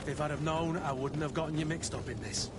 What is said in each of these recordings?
If I'd have known, I wouldn't have gotten you mixed up in this.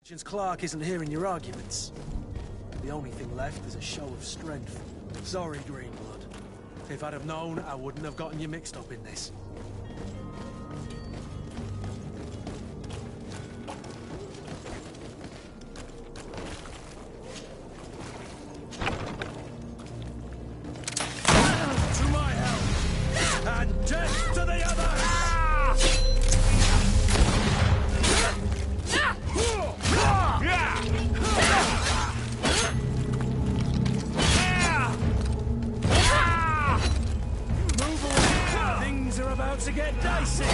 Since Clark isn't hearing your arguments, the only thing left is a show of strength. Sorry, Greenblood. If I'd have known, I wouldn't have gotten you mixed up in this. To my help! And death to the others! Things are about to get dicey.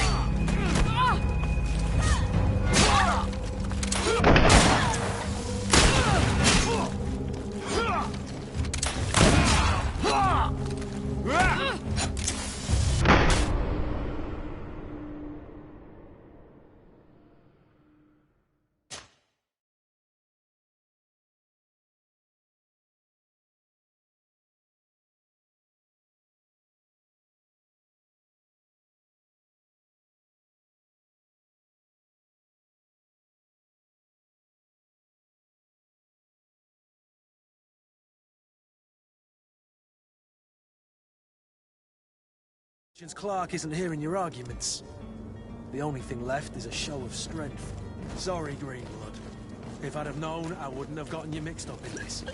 Since Clark isn't hearing your arguments, the only thing left is a show of strength. Sorry, Greenblood. If I'd have known, I wouldn't have gotten you mixed up in this.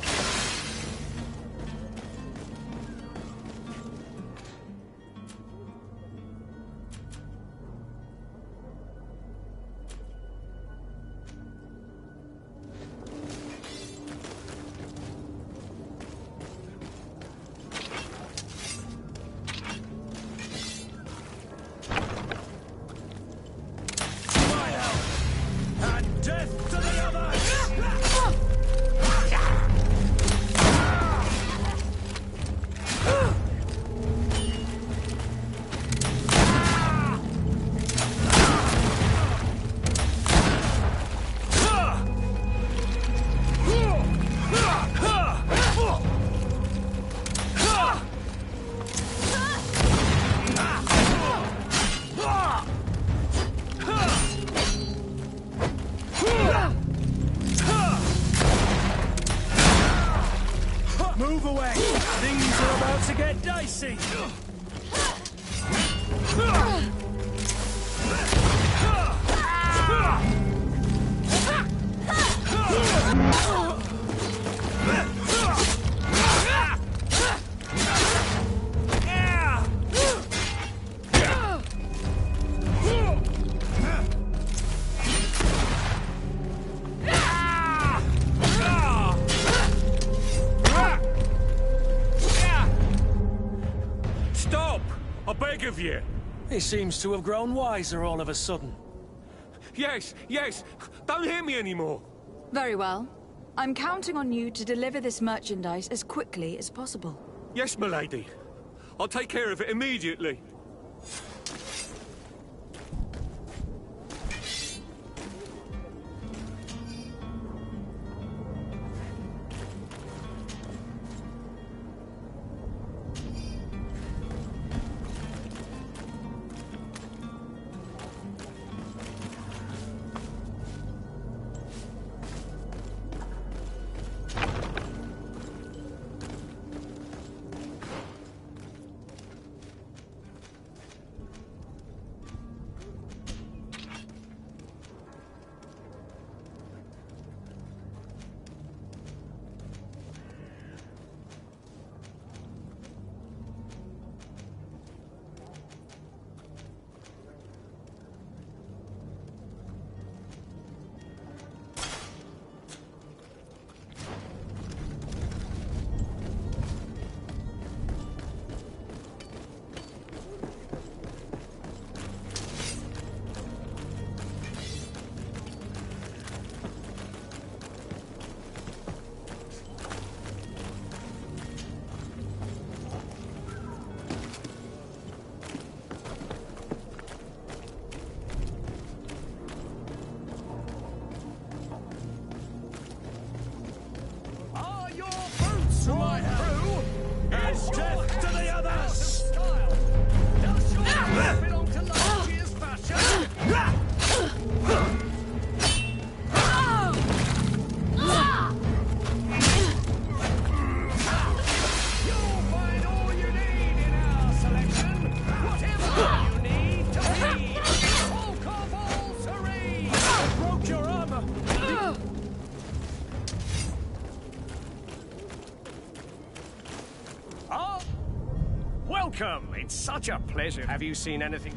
Move away! Things are about to get dicey! Of you. He seems to have grown wiser all of a sudden. Yes, yes. Don't hit me anymore. Very well. I'm counting on you to deliver this merchandise as quickly as possible. Yes, milady. I'll take care of it immediately. my through. And death to the others! Style. Does your life belong to last year's fashion? You'll find all you need in our selection. Whatever you need to be. Hulk of all serene. Broke your armor! Oh, welcome. It's such a pleasure. Have you seen anything?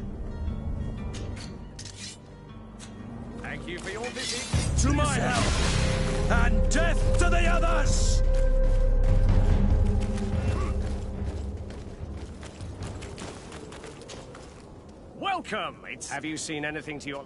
Thank you for your visit. To my help! And death to the others! Welcome. Have you seen anything to your...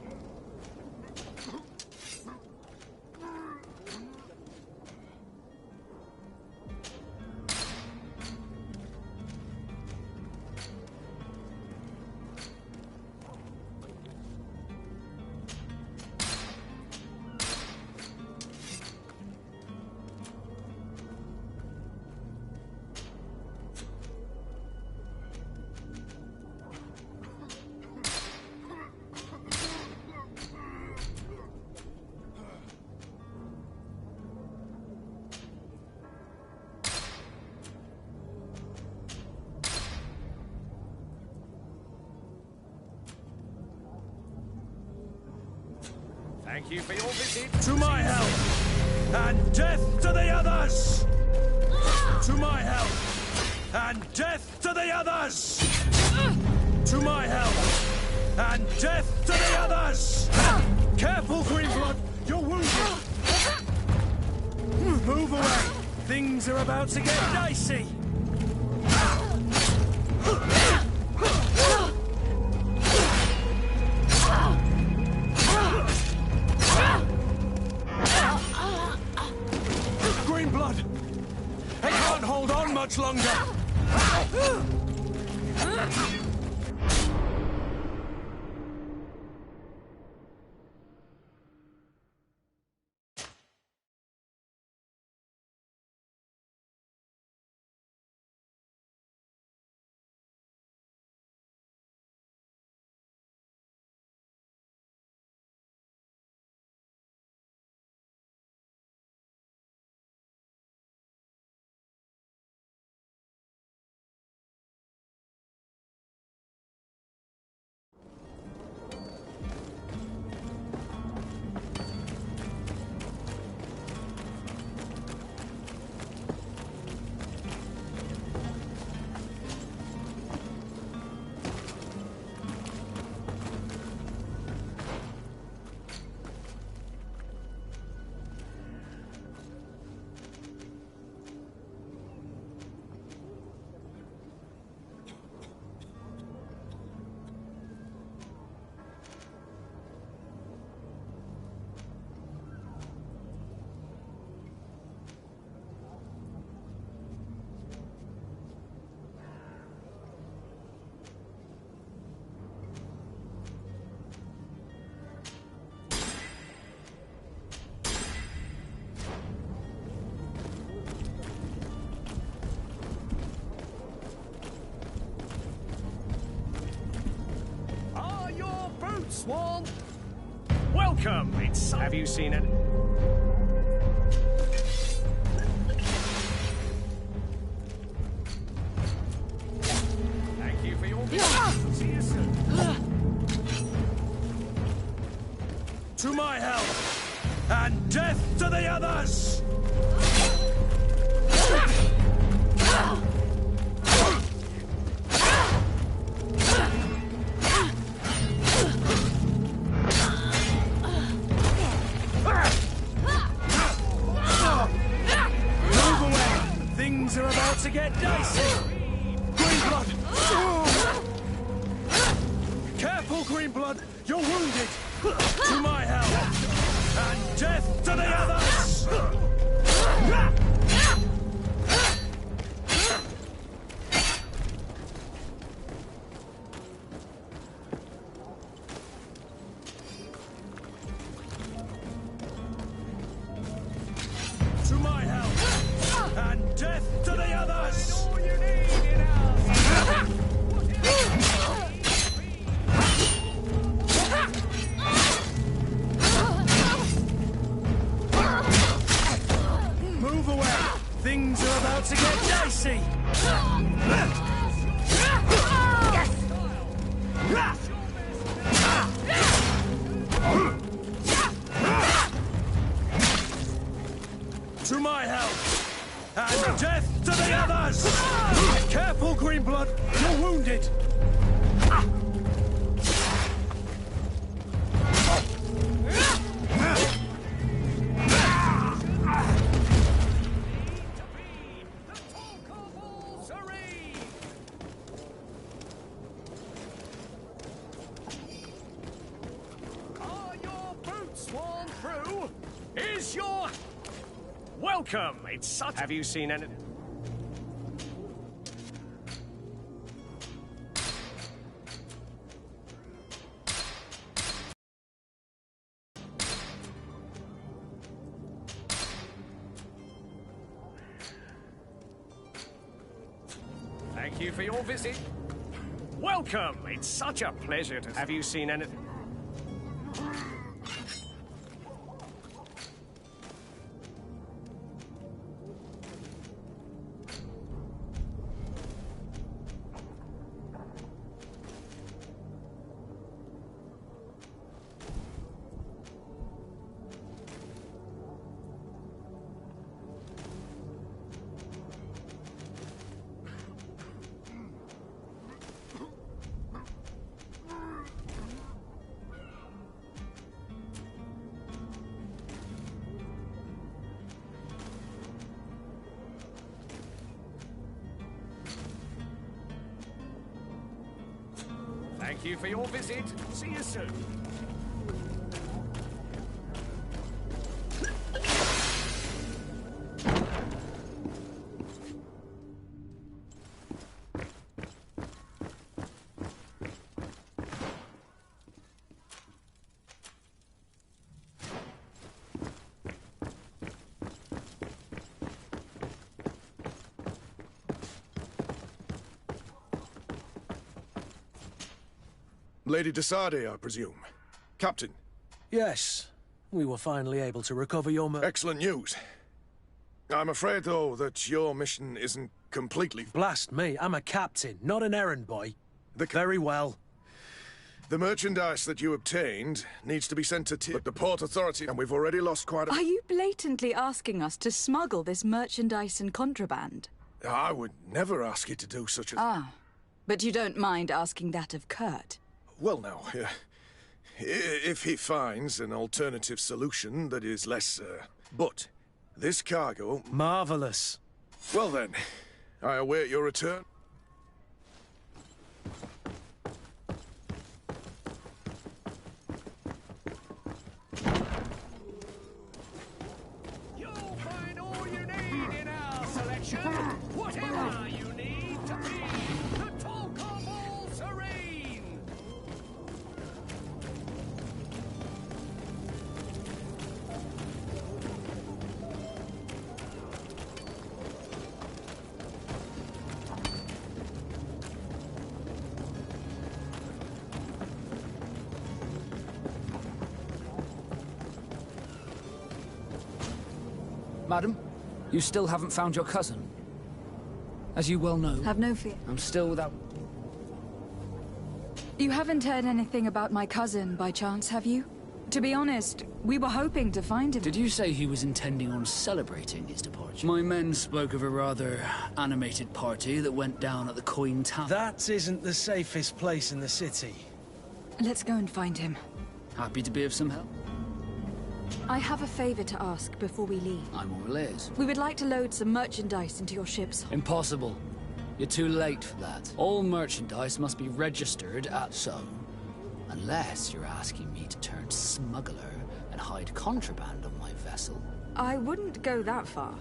Thank you for your visit. To my help! And death to the others! To my help! And death to the others! To my help! And death to the others! Careful, Greenblood! You're wounded! Move away! Things are about to get dicey! Greenblood! I can't hold on much longer! Swarm. Welcome. Have you seen it? Thank you for your visit. See you soon. To my help! And death to the others! Things are about to get dicey! Greenblood! Careful, Greenblood! You're wounded! To my help! And death to the others! To my help! And death to the others! All you need in our selection. Move away! Things are about to get dicey! To my help! And death to the others! Careful, Greenblood! You're wounded! Are your boots worn through? Is your... Welcome! It's such... Have you seen any... Thank you for your visit. Welcome! It's such a pleasure to... Have you seen anything? Thank you for your visit. See you soon. Lady Desade, I presume. Captain. Yes. We were finally able to recover your Excellent news. I'm afraid, though, that your mission isn't completely... Blast me, I'm a captain, not an errand boy. Very well. The merchandise that you obtained needs to be sent to but the Port Authority, and we've already lost quite a... Are you blatantly asking us to smuggle this merchandise and contraband? I would never ask you to do such a... Ah, but you don't mind asking that of Kurt? Well, now, if he finds an alternative solution that is less, But this cargo... Marvelous. Well then, I await your return. You'll find all you need in our selection. Whatever you need to be the talk of all Serene. Madam, you still haven't found your cousin. As you well know, Have no fear. I'm still without... You haven't heard anything about my cousin, by chance, have you? To be honest, we were hoping to find him. Did you say he was intending on celebrating his departure? My men spoke of a rather animated party that went down at the Coin Tower. That isn't the safest place in the city. Let's go and find him. Happy to be of some help. I have a favor to ask before we leave. I'm all ears. We would like to load some merchandise into your ships. Impossible. You're too late for that. All merchandise must be registered at so. Unless you're asking me to turn smuggler and hide contraband on my vessel. I wouldn't go that far.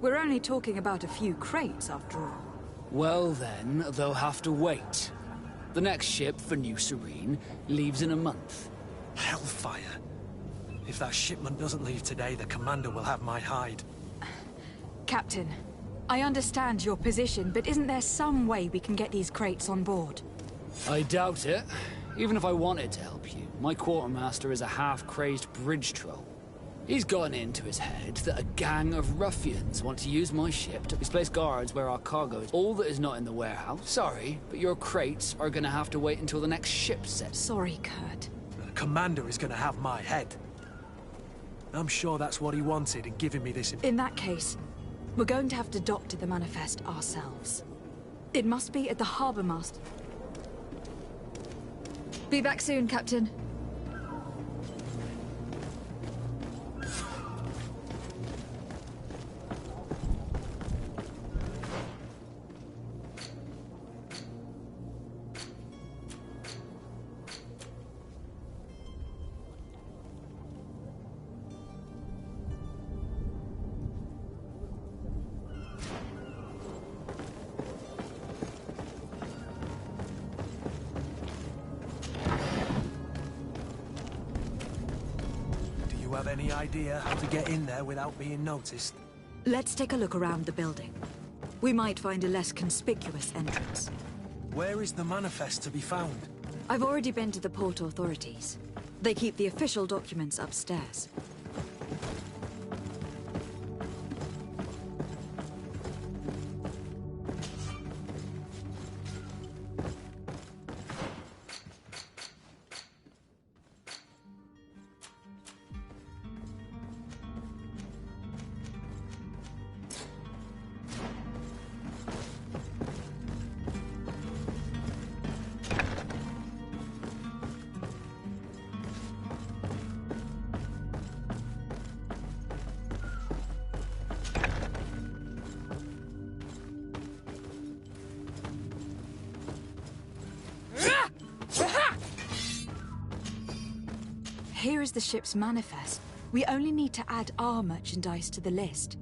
We're only talking about a few crates, after all. Well then, they'll have to wait. The next ship for New Serene leaves in a month. Hellfire. If that shipment doesn't leave today, the commander will have my hide. Captain, I understand your position, but isn't there some way we can get these crates on board? I doubt it. Even if I wanted to help you, my quartermaster is a half-crazed bridge troll. He's gotten into his head that a gang of ruffians want to use my ship to place guards where our cargo is. All that is not in the warehouse. Sorry, but your crates are gonna have to wait until the next ship sets. Sorry, Kurt. The commander is gonna have my head. I'm sure that's what he wanted in giving me this. In that case, we're going to have to doctor the manifest ourselves. It must be at the harbor mast. Be back soon, Captain. Have any idea how to get in there without being noticed? Let's take a look around the building. We might find a less conspicuous entrance. Where is the manifest to be found? I've already been to the port authorities. They keep the official documents upstairs. Here is the ship's manifest. We only need to add our merchandise to the list.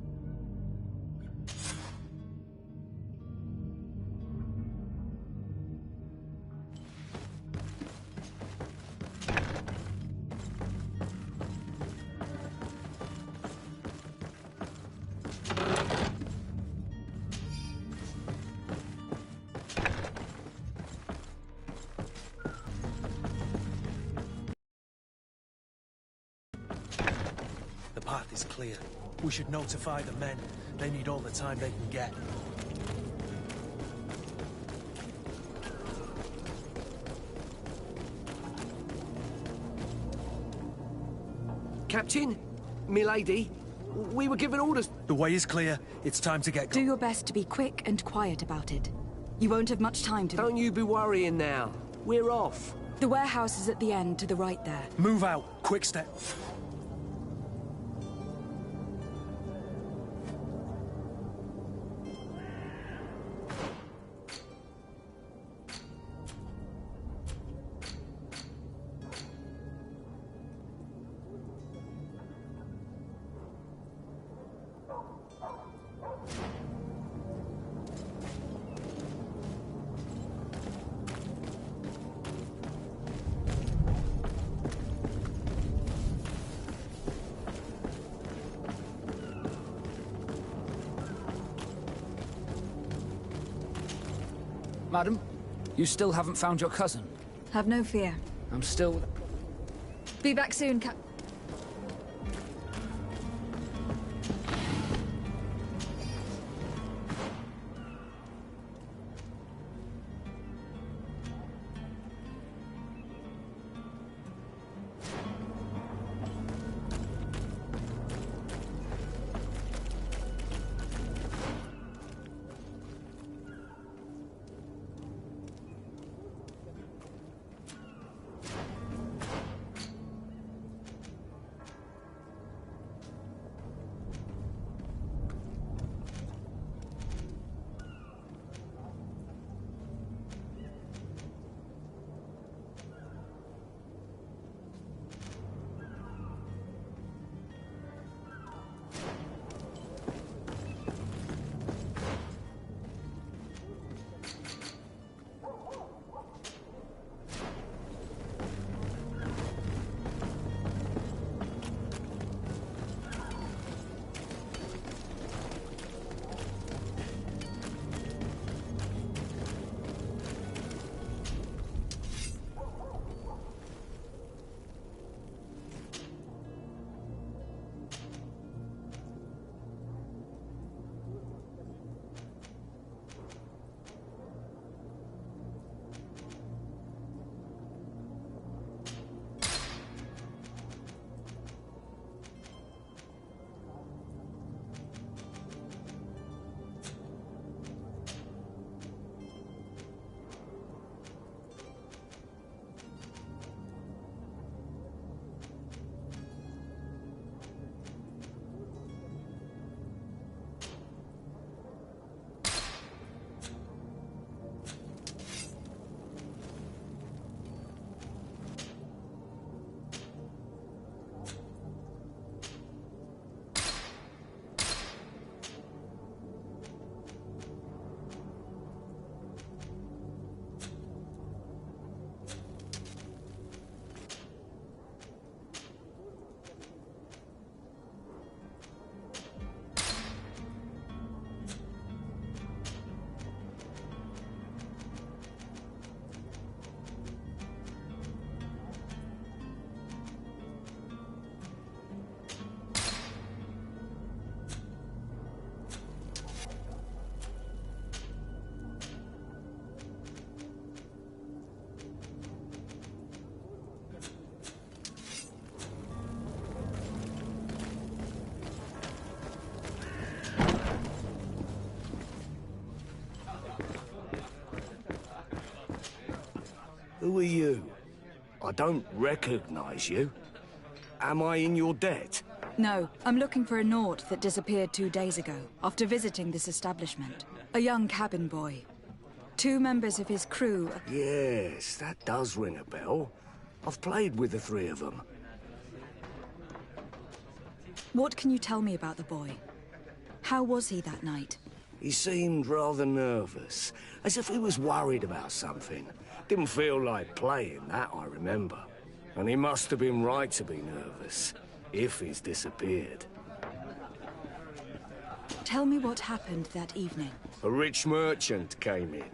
The path is clear. We should notify the men. They need all the time they can get. Captain, milady, we were given orders. The way is clear. It's time to get Do going. your best to be quick and quiet about it. You won't have much time to... Don't you be worrying now. We're off. The warehouse is at the end to the right there. Move out. Quick step. Madam, you still haven't found your cousin. Have no fear. I'm still... Be back soon, Who are you? I don't recognize you. Am I in your debt? No, I'm looking for a Naut that disappeared 2 days ago, after visiting this establishment. A young cabin boy. 2 members of his crew... Yes, that does ring a bell. I've played with the 3 of them. What can you tell me about the boy? How was he that night? He seemed rather nervous, as if he was worried about something. Didn't feel like playing, that I remember. And he must have been right to be nervous, if he's disappeared. Tell me what happened that evening. A rich merchant came in.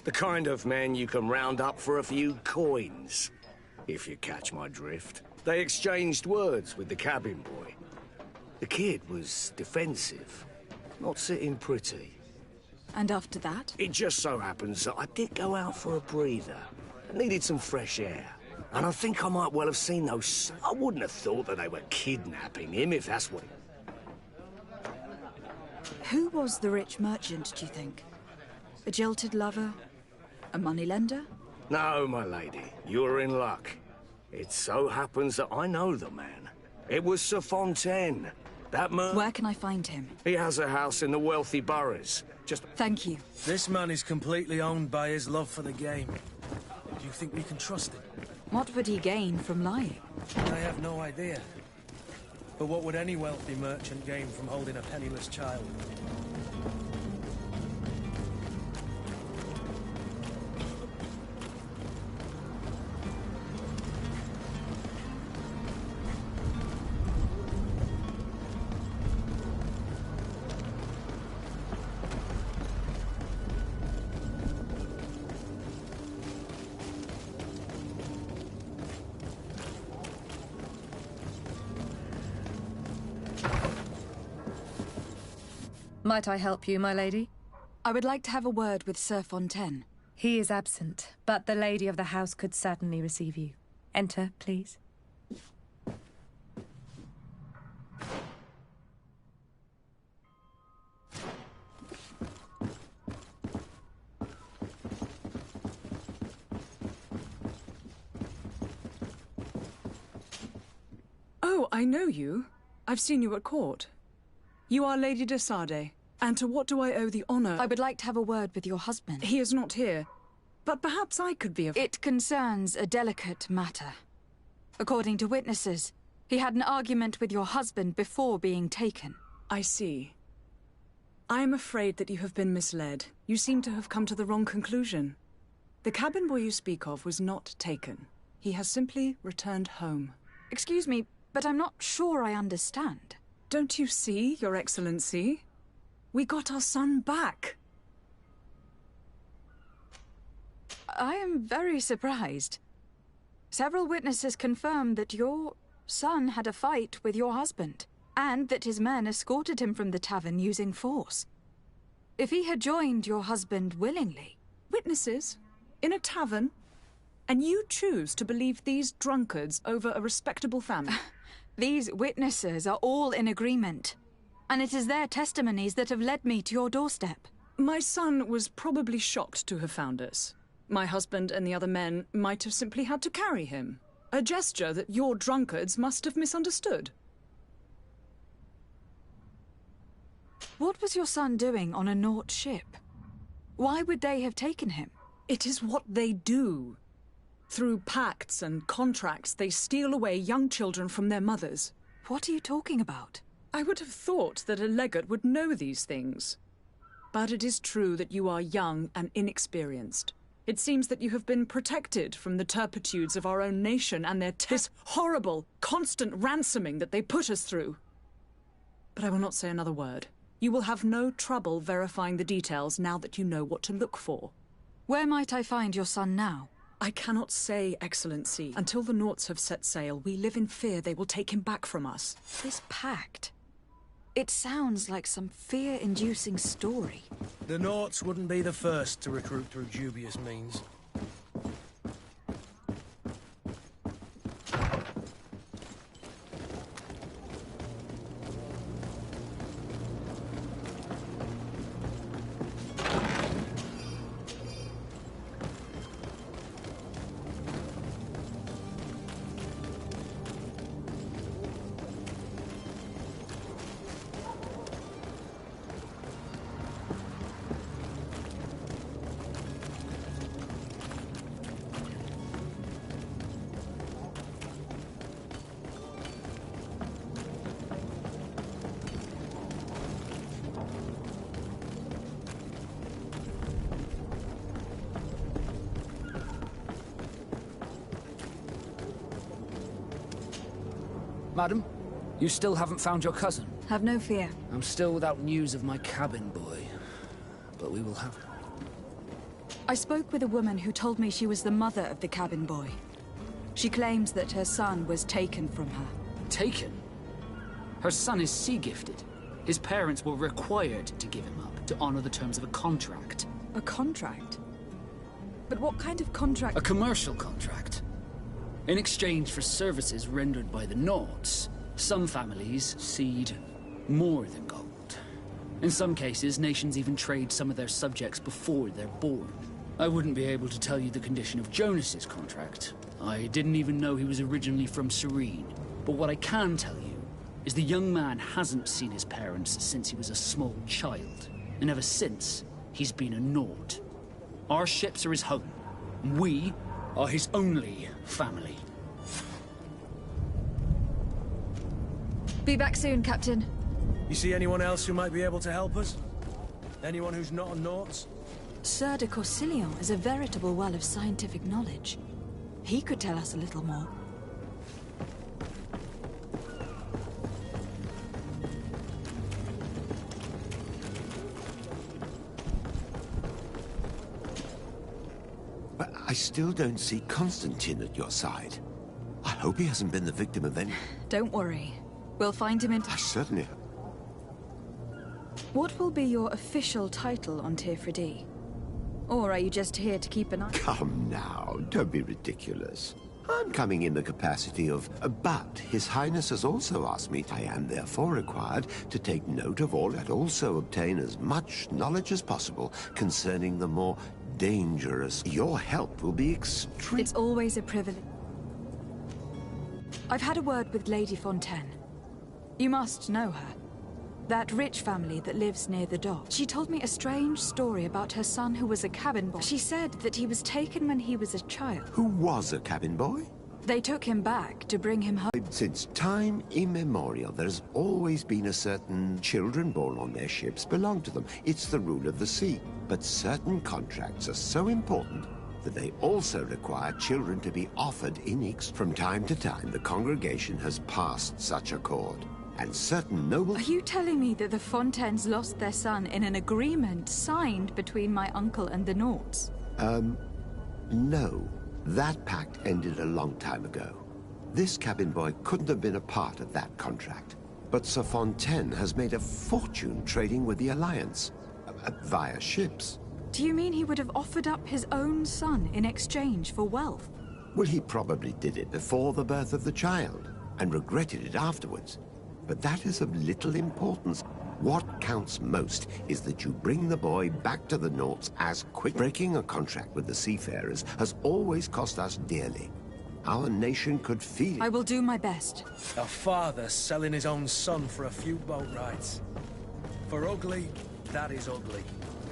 The kind of man you can round up for a few coins, if you catch my drift. They exchanged words with the cabin boy. The kid was defensive, not sitting pretty. And after that? It just so happens that I did go out for a breather. I needed some fresh air. And I think I might well have seen those... I wouldn't have thought that they were kidnapping him, if that's what... Who was the rich merchant, do you think? A jilted lover? A moneylender? No, my lady. You're in luck. It so happens that I know the man. It was Sir Fontaine. That man... Where can I find him? He has a house in the wealthy boroughs. Just... Thank you. This man is completely owned by his love for the game. Do you think we can trust him? What would he gain from lying? I have no idea. But what would any wealthy merchant gain from holding a penniless child? Might I help you, my lady? I would like to have a word with Sir Fontaine. He is absent, but the lady of the house could certainly receive you. Enter, please. Oh, I know you. I've seen you at court. You are Lady de Sardet. And to what do I owe the honor? I would like to have a word with your husband. He is not here. But perhaps I could be of... It concerns a delicate matter. According to witnesses, he had an argument with your husband before being taken. I see. I am afraid that you have been misled. You seem to have come to the wrong conclusion. The cabin boy you speak of was not taken. He has simply returned home. Excuse me, but I'm not sure I understand. Don't you see, Your Excellency? We got our son back. I am very surprised. Several witnesses confirmed that your son had a fight with your husband, and that his men escorted him from the tavern using force. If he had joined your husband willingly... Witnesses? In a tavern? And you choose to believe these drunkards over a respectable family? These witnesses are all in agreement. And it is their testimonies that have led me to your doorstep. My son was probably shocked to have found us. My husband and the other men might have simply had to carry him. A gesture that your drunkards must have misunderstood. What was your son doing on a Naut ship? Why would they have taken him? It is what they do. Through pacts and contracts, they steal away young children from their mothers. What are you talking about? I would have thought that a legate would know these things. But it is true that you are young and inexperienced. It seems that you have been protected from the turpitudes of our own nation and this horrible, constant ransoming that they put us through. But I will not say another word. You will have no trouble verifying the details now that you know what to look for. Where might I find your son now? I cannot say, Excellency. Until the Nauts have set sail, we live in fear they will take him back from us. This pact... It sounds like some fear-inducing story. The Nauts wouldn't be the first to recruit through dubious means. Madam, you still haven't found your cousin? Have no fear. I'm still without news of my cabin boy, but we will have... I spoke with a woman who told me she was the mother of the cabin boy. She claims that her son was taken from her. Taken? Her son is sea-gifted. His parents were required to give him up to honor the terms of a contract. A contract? But what kind of contract? A commercial contract. In exchange for services rendered by the Nauts, some families cede more than gold. In some cases, nations even trade some of their subjects before they're born. I wouldn't be able to tell you the condition of Jonas's contract. I didn't even know he was originally from Serene. But what I can tell you is the young man hasn't seen his parents since he was a small child. And ever since, he's been a Naut. Our ships are his home. We are his only family. Be back soon, Captain. You see anyone else who might be able to help us? Anyone who's not a Nauts? Sir de Corsilion is a veritable well of scientific knowledge. He could tell us a little more. But I still don't see Constantine at your side. I hope he hasn't been the victim of any... Don't worry. We'll find him in... I certainly... What will be your official title on Teofridi? Or are you just here to keep an eye... Come now, don't be ridiculous. I'm coming in the capacity of... But His Highness has also asked me. I am therefore required to take note of all and also obtain as much knowledge as possible concerning the more dangerous. Your help will be extreme. It's always a privilege. I've had a word with Lady Fontaine. You must know her. That rich family that lives near the dock. She told me a strange story about her son who was a cabin boy. She said that he was taken when he was a child. Who was a cabin boy? They took him back to bring him home. Since time immemorial, there's always been a certain children born on their ships belong to them. It's the rule of the sea. But certain contracts are so important that they also require children to be offered in From time to time, the congregation has passed such accord. And certain noble... Are you telling me that the Fontaines lost their son in an agreement signed between my uncle and the Nauts? No. That pact ended a long time ago. This cabin boy couldn't have been a part of that contract. But Sir Fontaine has made a fortune trading with the Alliance, via ships. Do you mean he would have offered up his own son in exchange for wealth? Well, he probably did it before the birth of the child, and regretted it afterwards. But that is of little importance. What counts most is that you bring the boy back to the Nauts as quick. Breaking a contract with the seafarers has always cost us dearly. Our nation could feel it. I will do my best. A father selling his own son for a few boat rides. For ugly, that is ugly.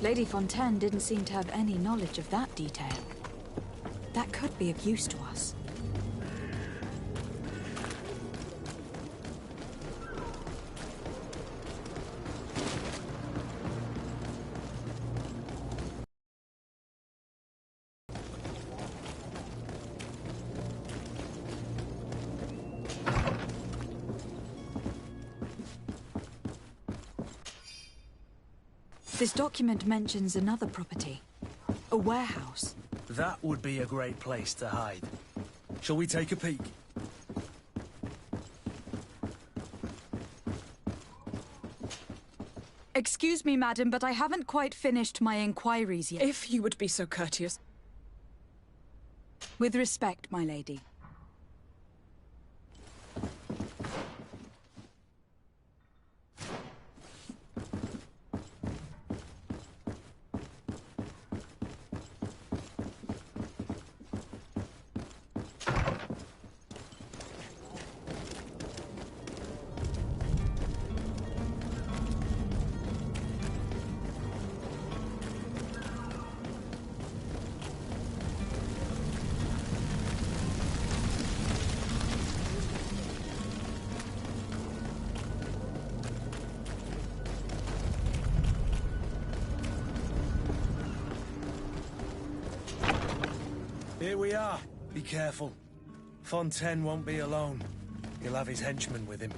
Lady Fontaine didn't seem to have any knowledge of that detail. That could be of use to us. This document mentions another property. A warehouse. That would be a great place to hide. Shall we take a peek? Excuse me, madam, but I haven't quite finished my inquiries yet. If you would be so courteous. With respect, my lady. Here we are. Be careful. Fontaine won't be alone. He'll have his henchmen with him.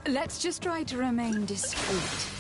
Let's just try to remain discreet.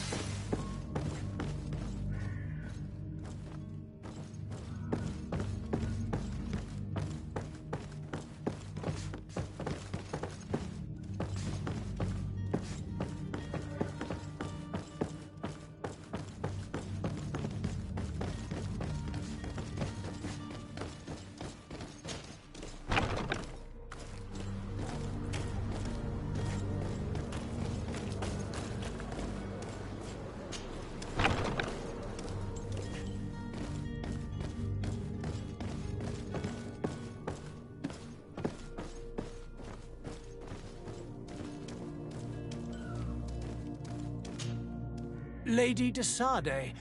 Lady de Sardet,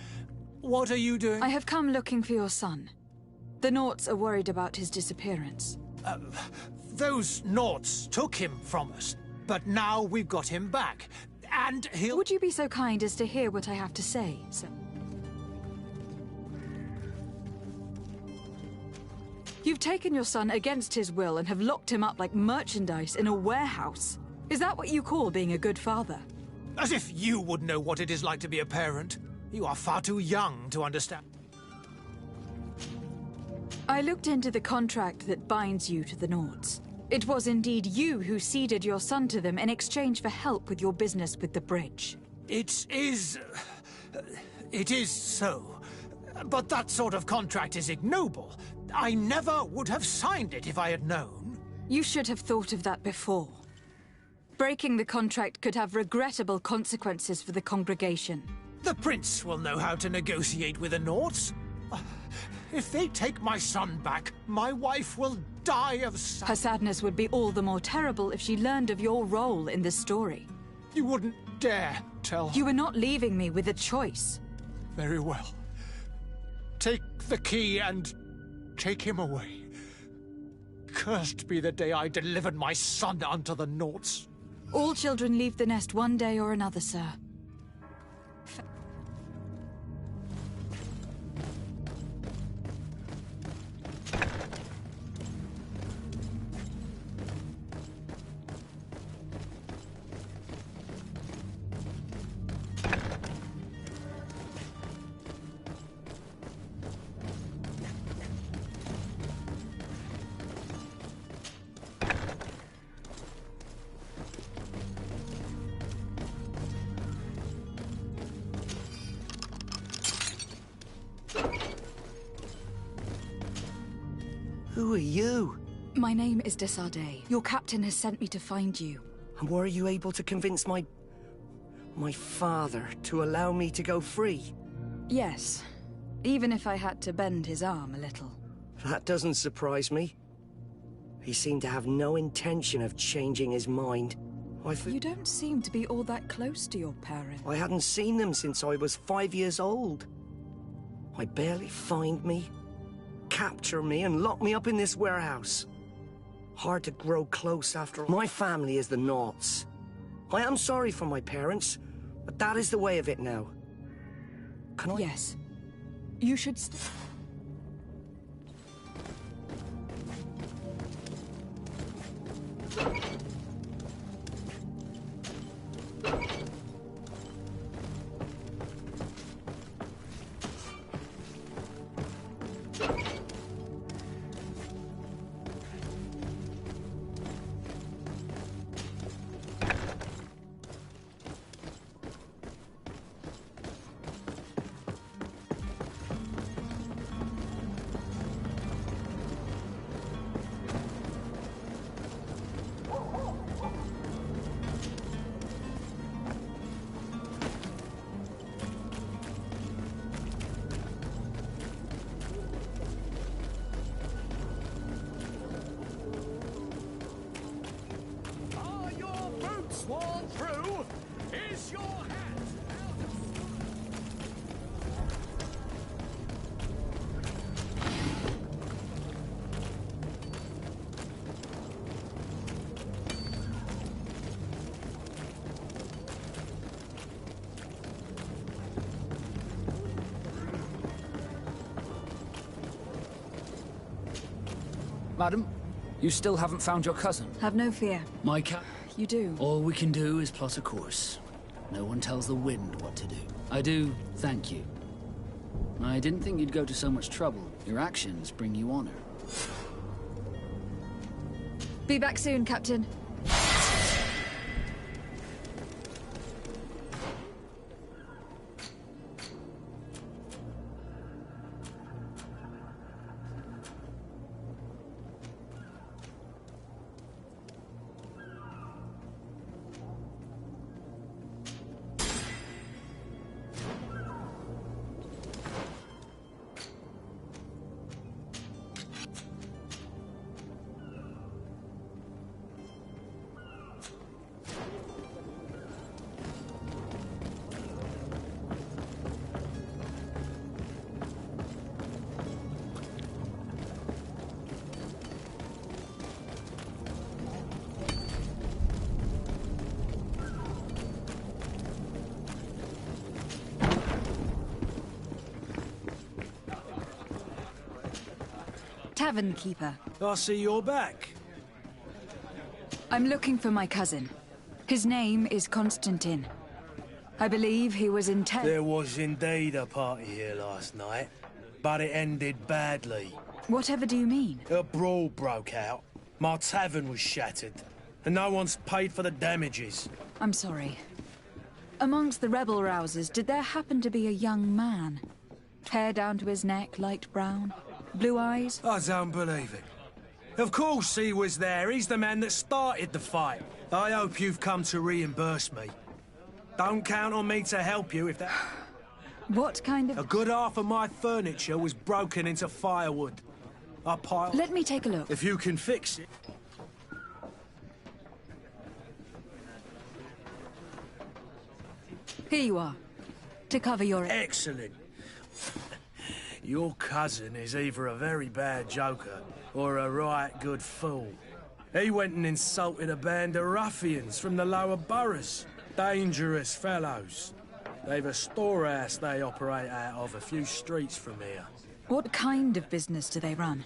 what are you doing? I have come looking for your son. The Naughts are worried about his disappearance. Those Naughts took him from us, but now we've got him back, and he'll... Would you be so kind as to hear what I have to say, sir? You've taken your son against his will and have locked him up like merchandise in a warehouse. Is that what you call being a good father? As if you would know what it is like to be a parent. You are far too young to understand. I looked into the contract that binds you to the Naughts. It was indeed you who ceded your son to them in exchange for help with your business with the bridge. It is so. But that sort of contract is ignoble. I never would have signed it if I had known. You should have thought of that before. Breaking the contract could have regrettable consequences for the congregation. The prince will know how to negotiate with the Naughts. If they take my son back, my wife will die of sadness. Her sadness would be all the more terrible if she learned of your role in this story. You wouldn't dare tell her. You were not leaving me with a choice. Very well. Take the key and take him away. Cursed be the day I delivered my son unto the Naughts. All children leave the nest one day or another, sir. Who are you? My name is de Sardet. Your captain has sent me to find you. And were you able to convince my father to allow me to go free? Yes. Even if I had to bend his arm a little. That doesn't surprise me. He seemed to have no intention of changing his mind. You don't seem to be all that close to your parents. I hadn't seen them since I was 5 years old. I barely find me, capture me, and lock me up in this warehouse. Hard to grow close after all. My family is the Naughts. I am sorry for my parents, but that is the way of it now. Can I? Yes. You should stay. Are your boots worn through? Is your hat out of... Madam, you still haven't found your cousin? Have no fear. My cat. you do. All we can do is plot a course. No one tells the wind what to do. I do thank you. I didn't think you'd go to so much trouble. Your actions bring you honor. Be back soon, Captain. Tavern keeper. I see you're back. I'm looking for my cousin. His name is Constantine. I believe he was in There was indeed a party here last night, but it ended badly. Whatever do you mean? A brawl broke out. My tavern was shattered, and no one's paid for the damages. I'm sorry. Amongst the rebel rousers, did there happen to be a young man? Hair down to his neck, light brown? Blue eyes? I don't believe it. Of course he was there. He's the man that started the fight. I hope you've come to reimburse me. Don't count on me to help you if that... What kind of... A good half of my furniture was broken into firewood. I piled... Let me take a look. If you can fix it... Here you are. To cover your... Excellent. Your cousin is either a very bad joker or a right good fool. He went and insulted a band of ruffians from the lower boroughs. Dangerous fellows. They've a storehouse they operate out of a few streets from here. What kind of business do they run?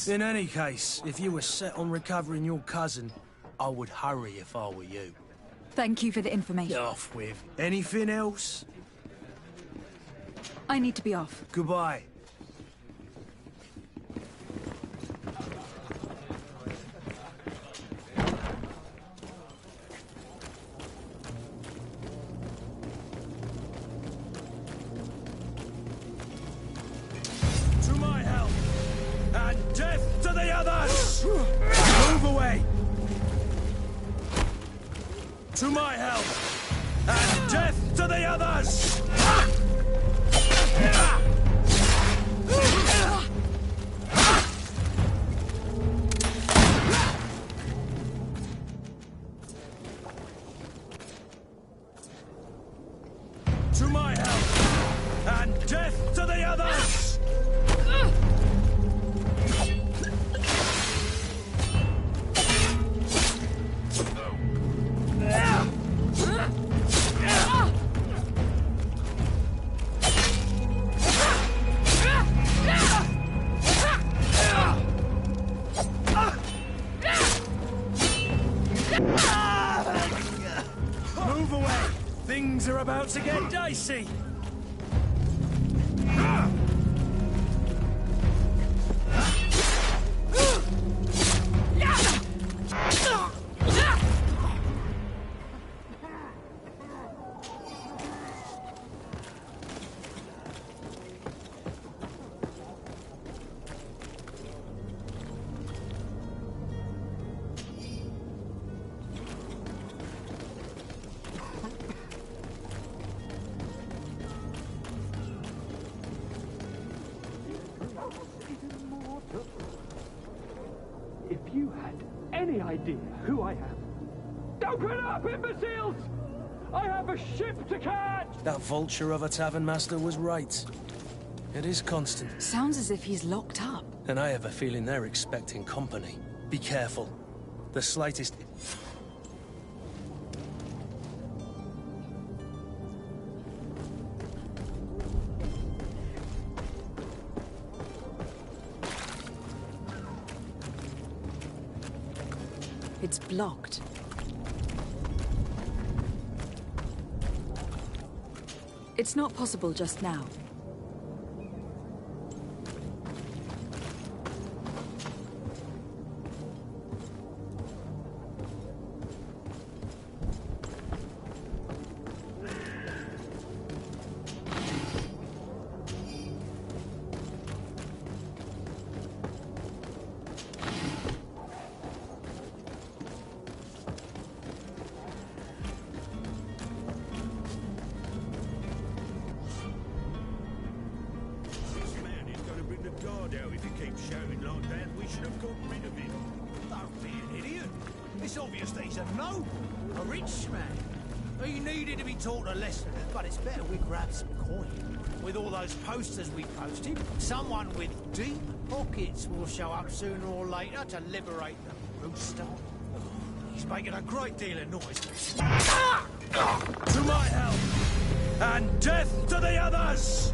In any case, if you were set on recovering your cousin, I would hurry if I were you. Thank you for the information. Off with. Anything else? I need to be off. Goodbye. To my help, and death to the others! Move away! To my help, and death to the others! To my help, and death to the others! Move away! Things are about to get dicey! If you had any idea who I am... Open up, imbeciles! I have a ship to catch! That vulture of a tavern master was right. It is Constant. Sounds as if he's locked up. And I have a feeling they're expecting company. Be careful. The slightest... It's blocked. It's not possible just now. It's obvious that he's a noble, a rich man. He needed to be taught a lesson, but it's better we grab some coin. With all those posters we posted, someone with deep pockets will show up sooner or later to liberate the rooster. He's making a great deal of noise. To my help, and death to the others!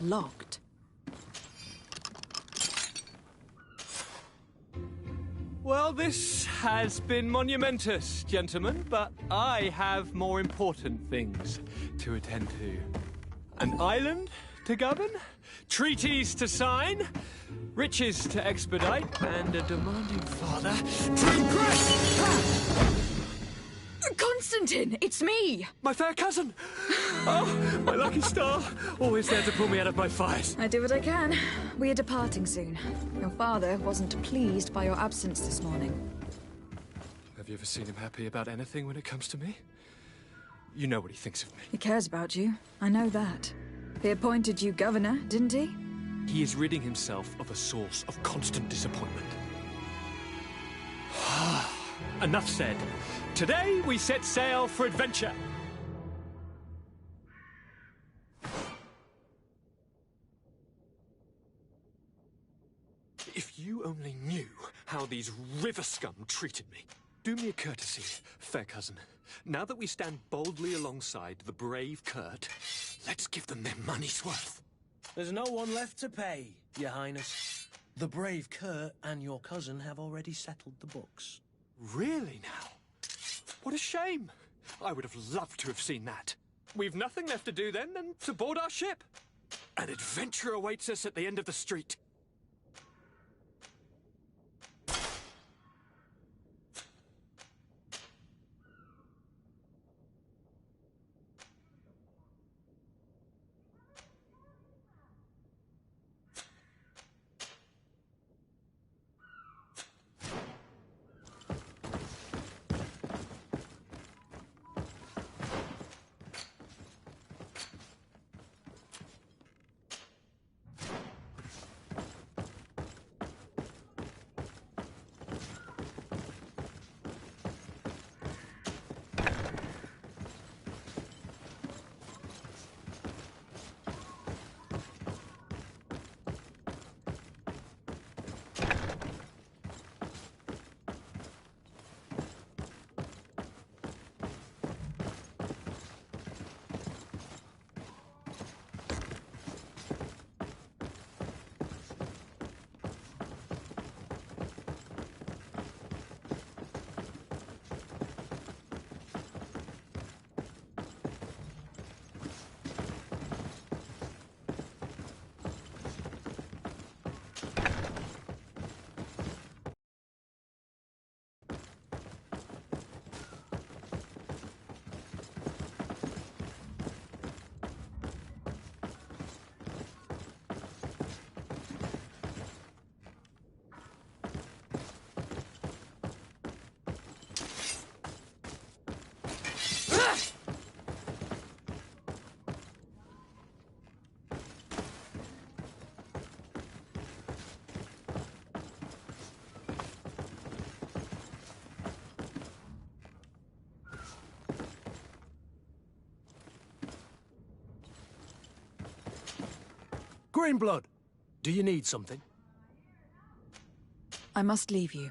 Locked. Well, this has been monumentous, gentlemen, but I have more important things to attend to. An island to govern, treaties to sign, riches to expedite, and a demanding father to impress! Constantine, it's me! My fair cousin! Oh, my lucky star! Always there to pull me out of my fight. I do what I can. We are departing soon. Your father wasn't pleased by your absence this morning. Have you ever seen him happy about anything when it comes to me? You know what he thinks of me. He cares about you. I know that. He appointed you governor, didn't he? He is ridding himself of a source of constant disappointment. Enough said. Today we set sail for adventure. If you only knew how these river scum treated me. Do me a courtesy, fair cousin. Now that we stand boldly alongside the brave Kurt, let's give them their money's worth. There's no one left to pay, Your Highness. The brave Kurt and your cousin have already settled the books. Really now? What a shame. I would have loved to have seen that. We've nothing left to do then than to board our ship. An adventure awaits us at the end of the street. Greenblood, do you need something? I must leave you.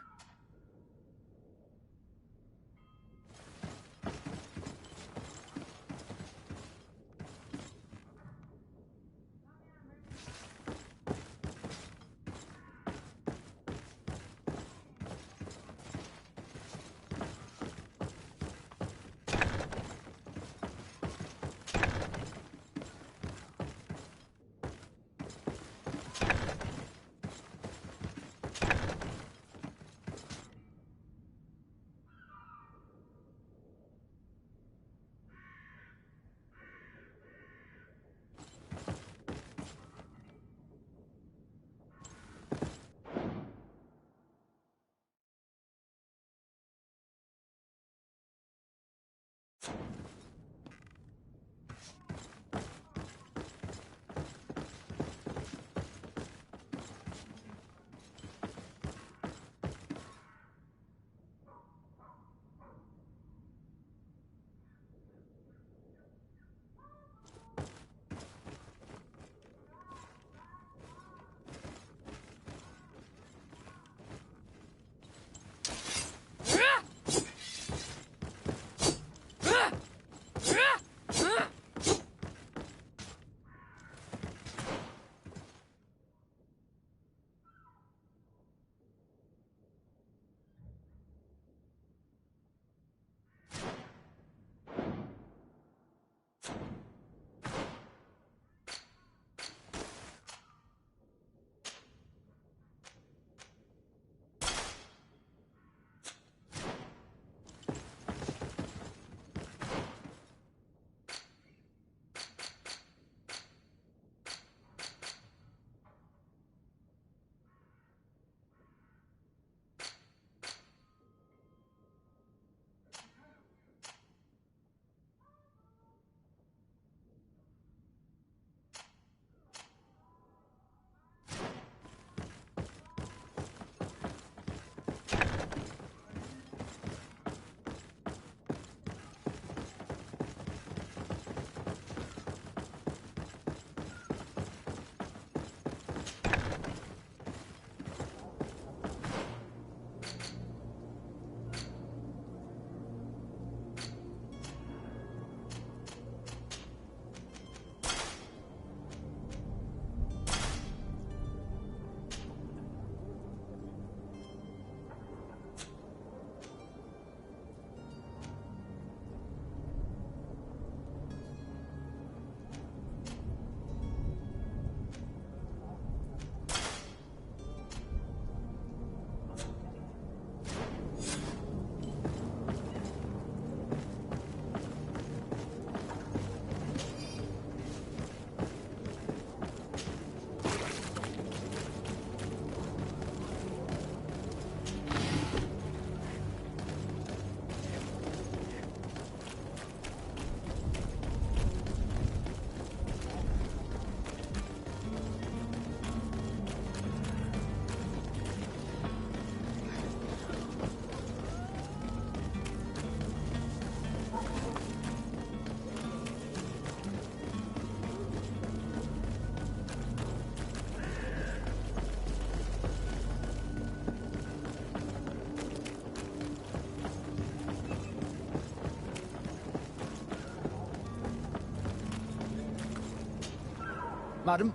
Madam?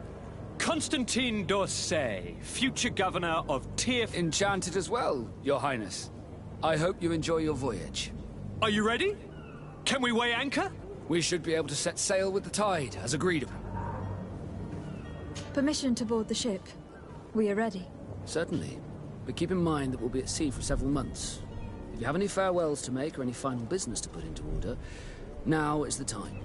Constantine d'Orsay, future governor of Tyr... Enchanted as well, Your Highness. I hope you enjoy your voyage. Are you ready? Can we weigh anchor? We should be able to set sail with the tide, as agreed upon. Permission to board the ship. We are ready. Certainly. But keep in mind that we'll be at sea for several months. If you have any farewells to make or any final business to put into order, now is the time.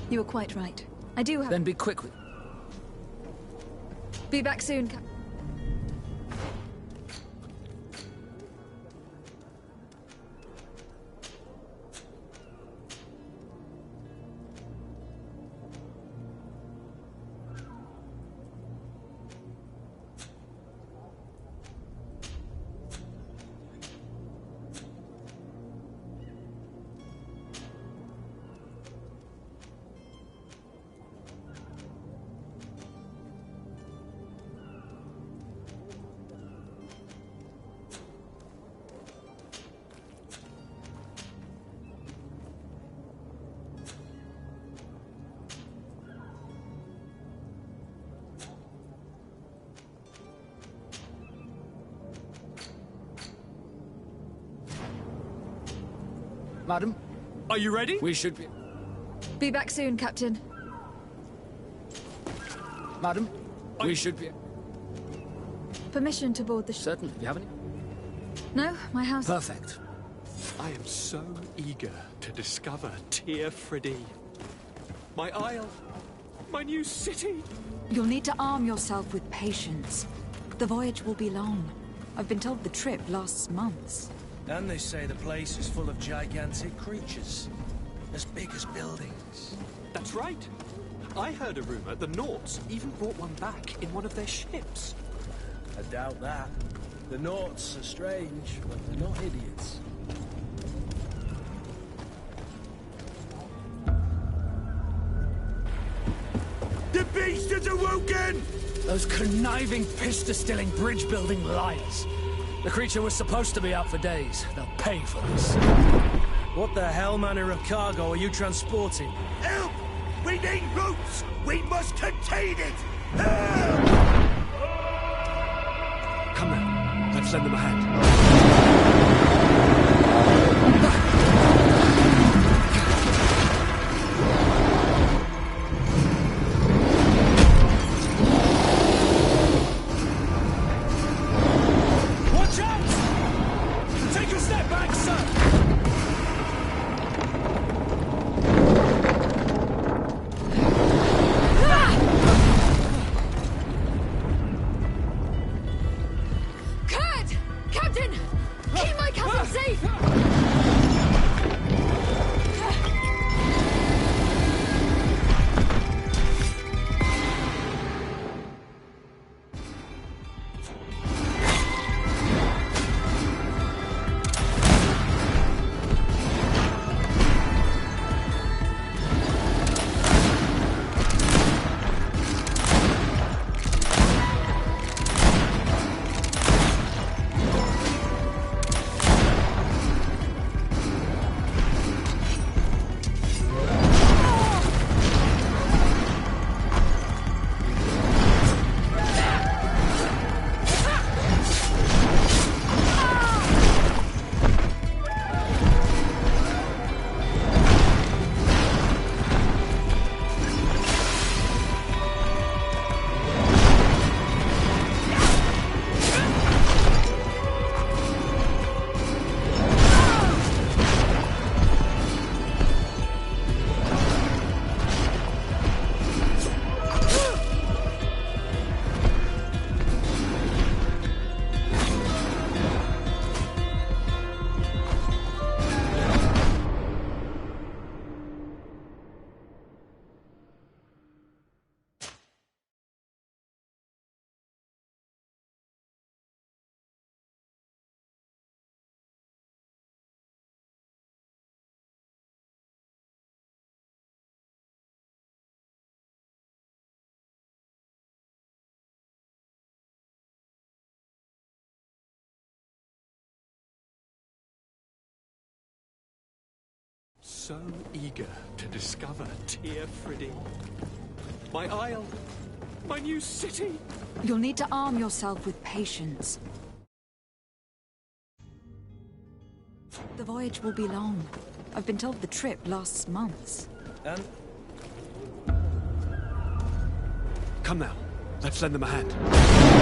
You are quite right. I do have... Then be quick with... Be back soon, Madam? Are you ready? We should be... Be back soon, Captain. Madam? We should be... Permission to board the ship. Certainly. Do you have any? No, my house... Perfect. I am so eager to discover Tyr Friddy. My isle. My new city. You'll need to arm yourself with patience. The voyage will be long. I've been told the trip lasts months. And they say the place is full of gigantic creatures. As big as buildings. That's right. I heard a rumor the Nauts even brought one back in one of their ships. I doubt that. The Nauts are strange, but they're not idiots. The beast is awoken! Those conniving, pista-stilling, bridge-building liars. The creature was supposed to be out for days. They'll pay for this. What the hell manner of cargo are you transporting? Help! We need ropes! We must contain it! Help! Come now. Let's lend them a hand. Captain! Keep my castle safe! So eager to discover Teer Friddy. My isle, my new city. You'll need to arm yourself with patience. The voyage will be long. I've been told the trip lasts months. And come now, let's lend them a hand.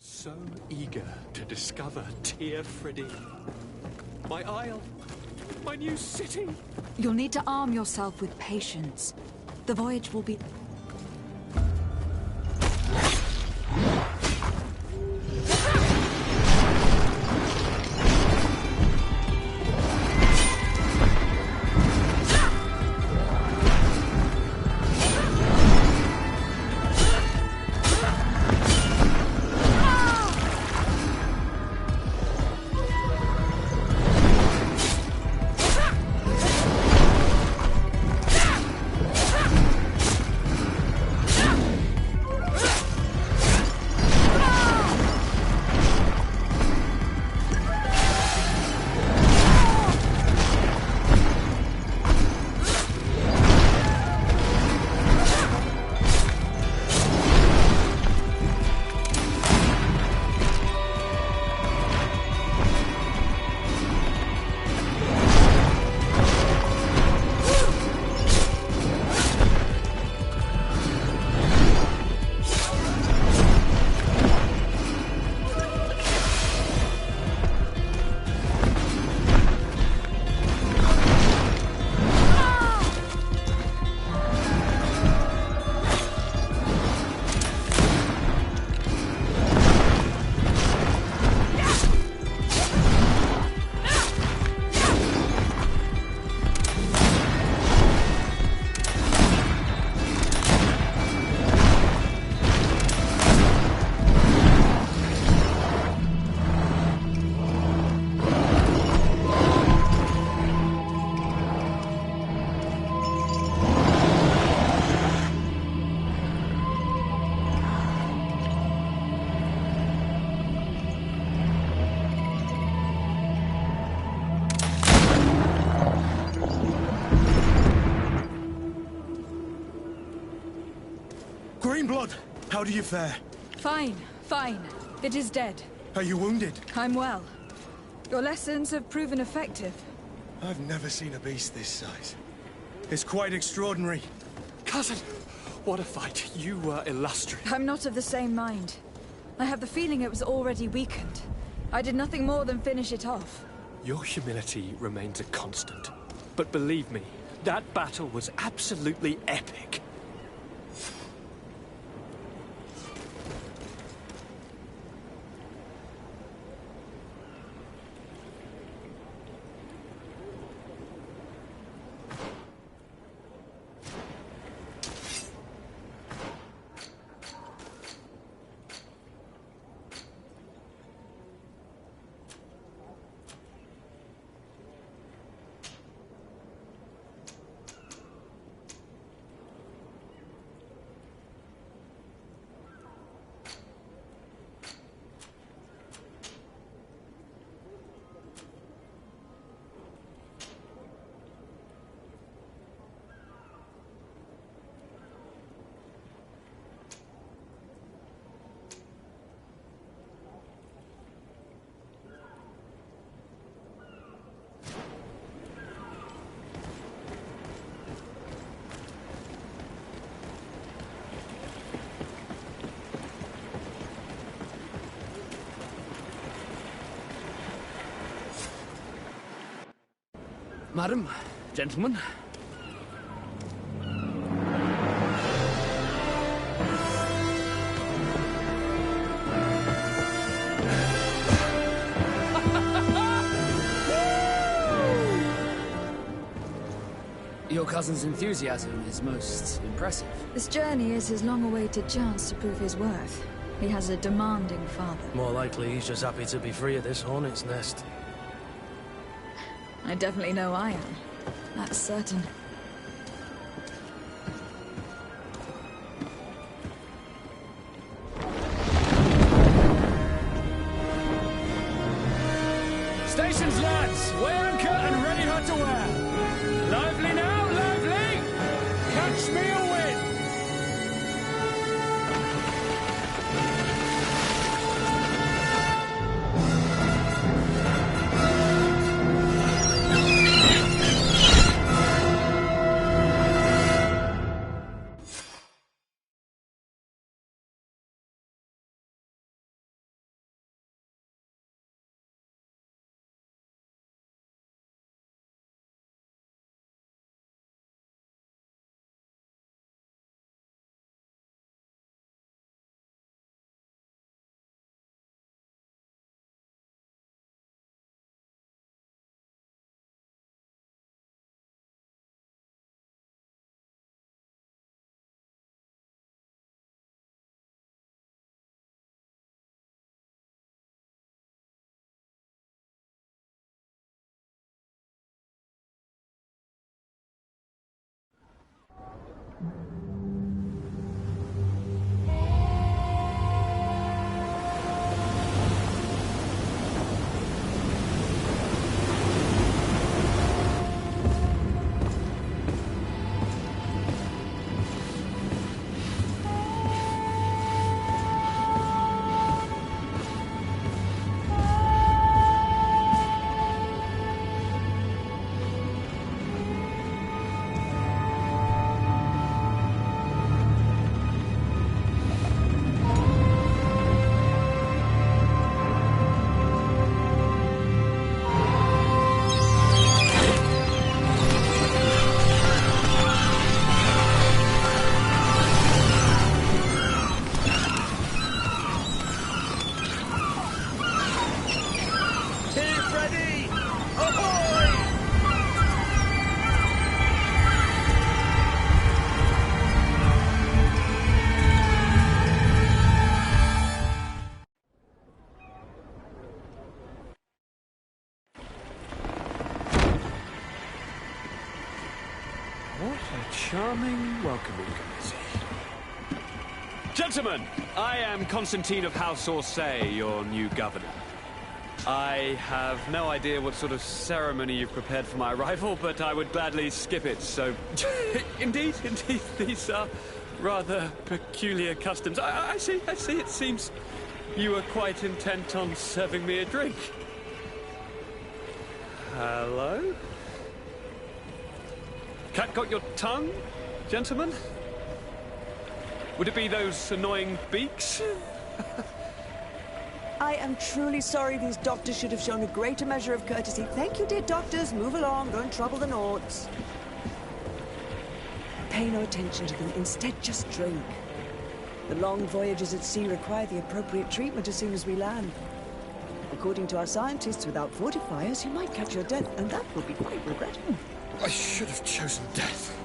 So eager to discover Teer Friddy. My isle, my new city. You'll need to arm yourself with patience. The voyage will be... How do you fare? Fine, fine. It is dead. Are you wounded? I'm well. Your lessons have proven effective. I've never seen a beast this size. It's quite extraordinary. Cousin, what a fight. You were illustrious. I'm not of the same mind. I have the feeling it was already weakened. I did nothing more than finish it off. Your humility remains a constant. But believe me, that battle was absolutely epic. Madam, gentlemen. Your cousin's enthusiasm is most impressive. This journey is his long-awaited chance to prove his worth. He has a demanding father. More likely he's just happy to be free of this hornet's nest. I definitely know I am. That's certain. Stations, lads! Weigh anchor and ready her to wear. Lively now, lively! Catch me a wind! Charming welcoming committee. Gentlemen, I am Constantine of House Orsay, your new governor. I have no idea what sort of ceremony you've prepared for my arrival, but I would gladly skip it, so... indeed, these are rather peculiar customs. I see. It seems you were quite intent on serving me a drink. Hello? Cat got your tongue, gentlemen? Would it be those annoying beaks? I am truly sorry. These doctors should have shown a greater measure of courtesy. Thank you, dear doctors. Move along. Don't trouble the Nords. Pay no attention to them. Instead, just drink. The long voyages at sea require the appropriate treatment as soon as we land. According to our scientists, without fortifiers, you might catch your death, and that will be quite regrettable. I should have chosen death.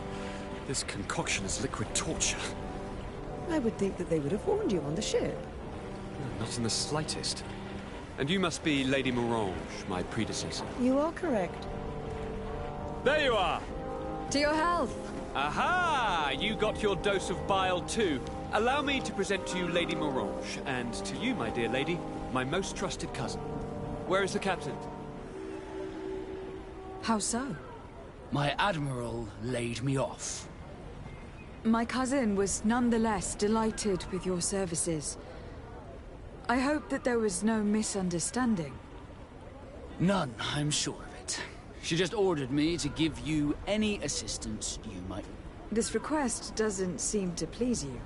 This concoction is liquid torture. I would think that they would have warned you on the ship. Not in the slightest. And you must be Lady Morange, my predecessor. You are correct. There you are! To your health! Aha! You got your dose of bile too. Allow me to present to you Lady Morange, and to you, my dear lady, my most trusted cousin. Where is the captain? How so? My admiral laid me off. My cousin was nonetheless delighted with your services. I hope that there was no misunderstanding. None, I'm sure of it. She just ordered me to give you any assistance you might... This request doesn't seem to please you.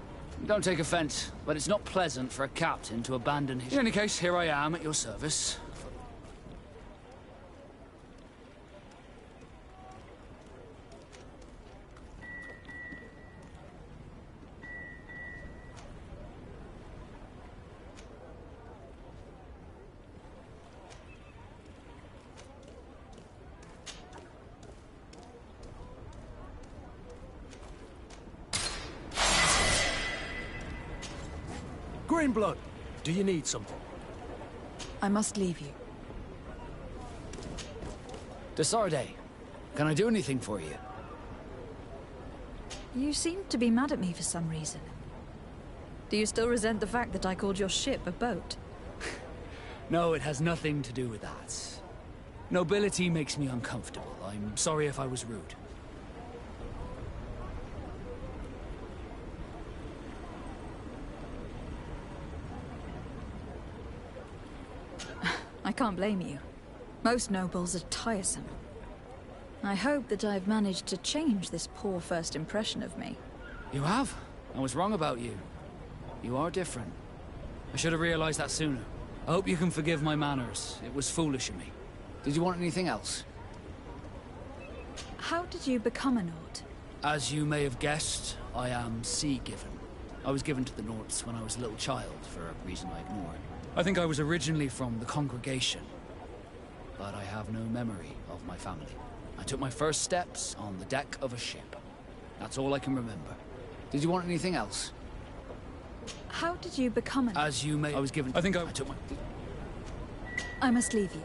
Don't take offense, but it's not pleasant for a captain to abandon his... In any case, here I am at your service. Greenblood, do you need something? I must leave you. Desarde, can I do anything for you? You seem to be mad at me for some reason. Do you still resent the fact that I called your ship a boat? No, it has nothing to do with that. Nobility makes me uncomfortable. I'm sorry if I was rude. I can't blame you. Most nobles are tiresome. I hope that I've managed to change this poor first impression of me. You have? I was wrong about you. You are different. I should have realized that sooner. I hope you can forgive my manners. It was foolish of me. Did you want anything else? How did you become a Nord? As you may have guessed, I am sea-given. I was given to the Nords when I was a little child, for a reason I ignore. I think I was originally from the Congregation, but I have no memory of my family. I took my first steps on the deck of a ship. That's all I can remember. Did you want anything else? How did you become a... As you may... I was given... I took my... I must leave you.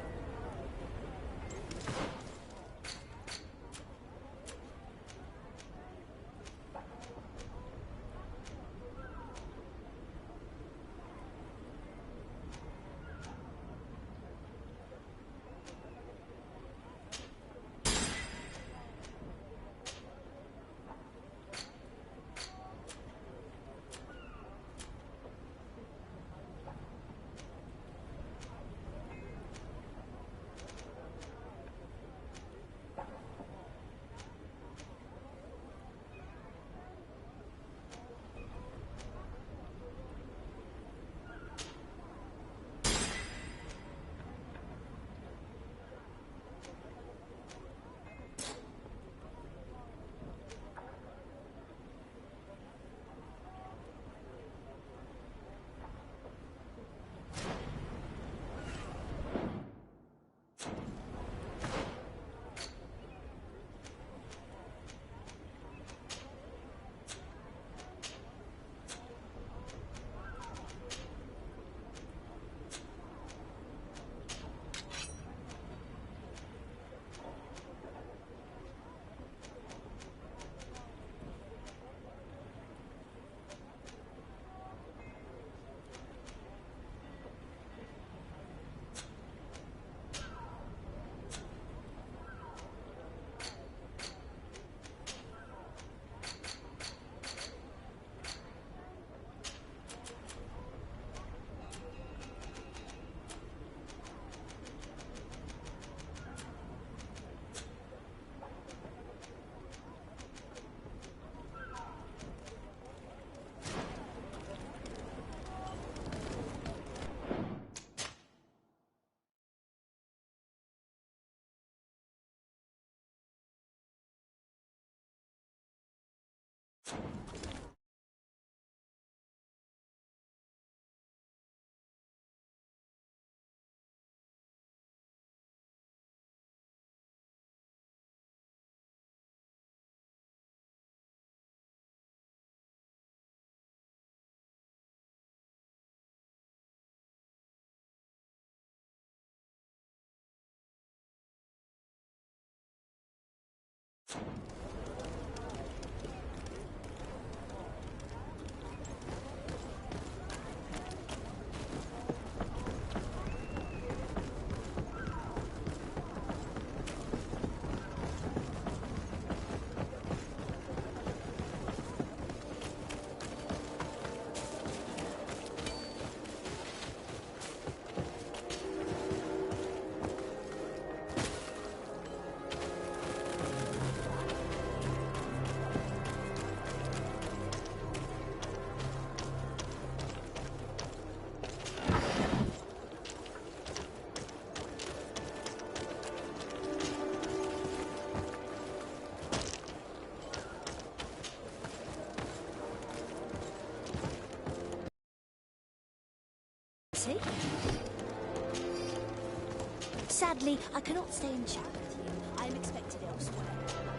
Sadly, I cannot stay and chat with you. I am expected elsewhere.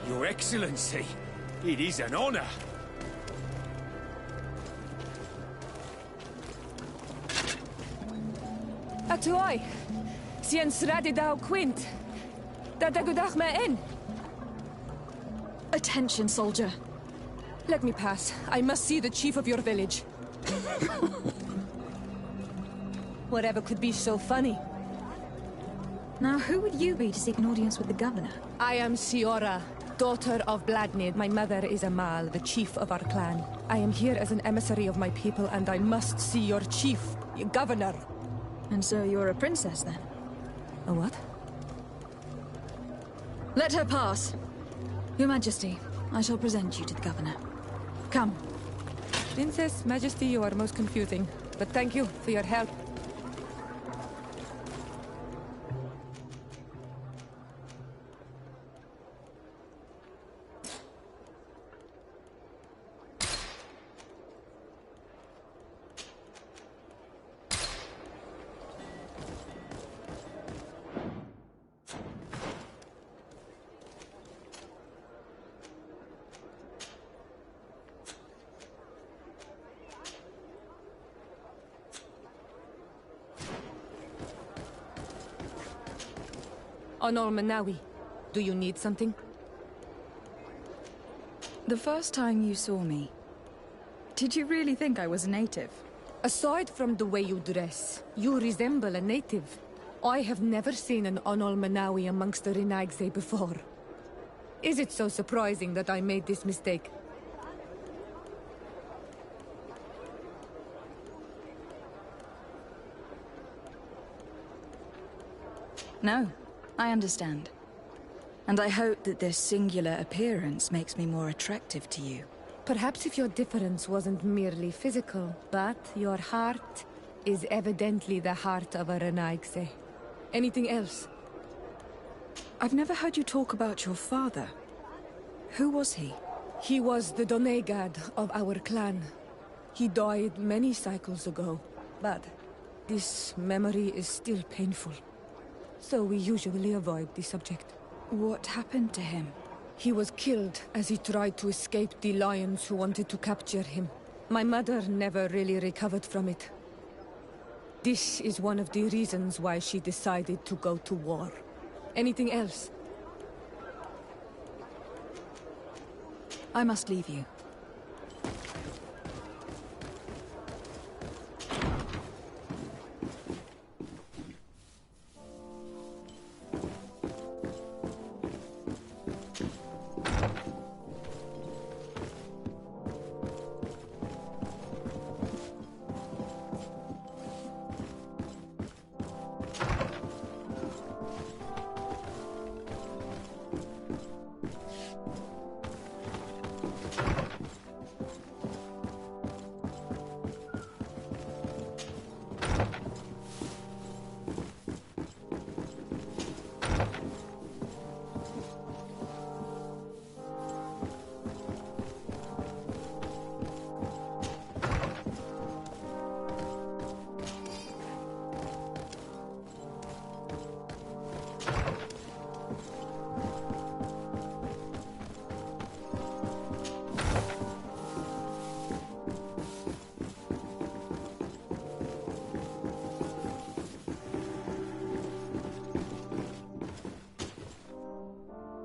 Your Excellency, it is an honor. Atuai, sien sradi dau quint. Da dagudach me in. Attention, soldier. Let me pass. I must see the chief of your village. Whatever could be so funny? Now, who would you be to seek an audience with the governor? I am Siora, daughter of Bladnid. My mother is Amal, the chief of our clan. I am here as an emissary of my people, and I must see your chief, your governor. And so you're a princess, then? A what? Let her pass. Your Majesty, I shall present you to the governor. Come. Princess, Majesty, you are most confusing. But thank you for your help. Honor Manawi, do you need something? The first time you saw me, did you really think I was a native? Aside from the way you dress, you resemble a native. I have never seen an Onol Manawi amongst the Renaigse before. Is it so surprising that I made this mistake? No, I understand. And I hope that this singular appearance makes me more attractive to you. Perhaps if your difference wasn't merely physical, but your heart is evidently the heart of a Renaigse. Anything else? I've never heard you talk about your father. Who was he? He was the Donegad of our clan. He died many cycles ago, but this memory is still painful. So we usually avoid the subject. What happened to him? He was killed as he tried to escape the lions who wanted to capture him. My mother never really recovered from it. This is one of the reasons why she decided to go to war. Anything else? I must leave you.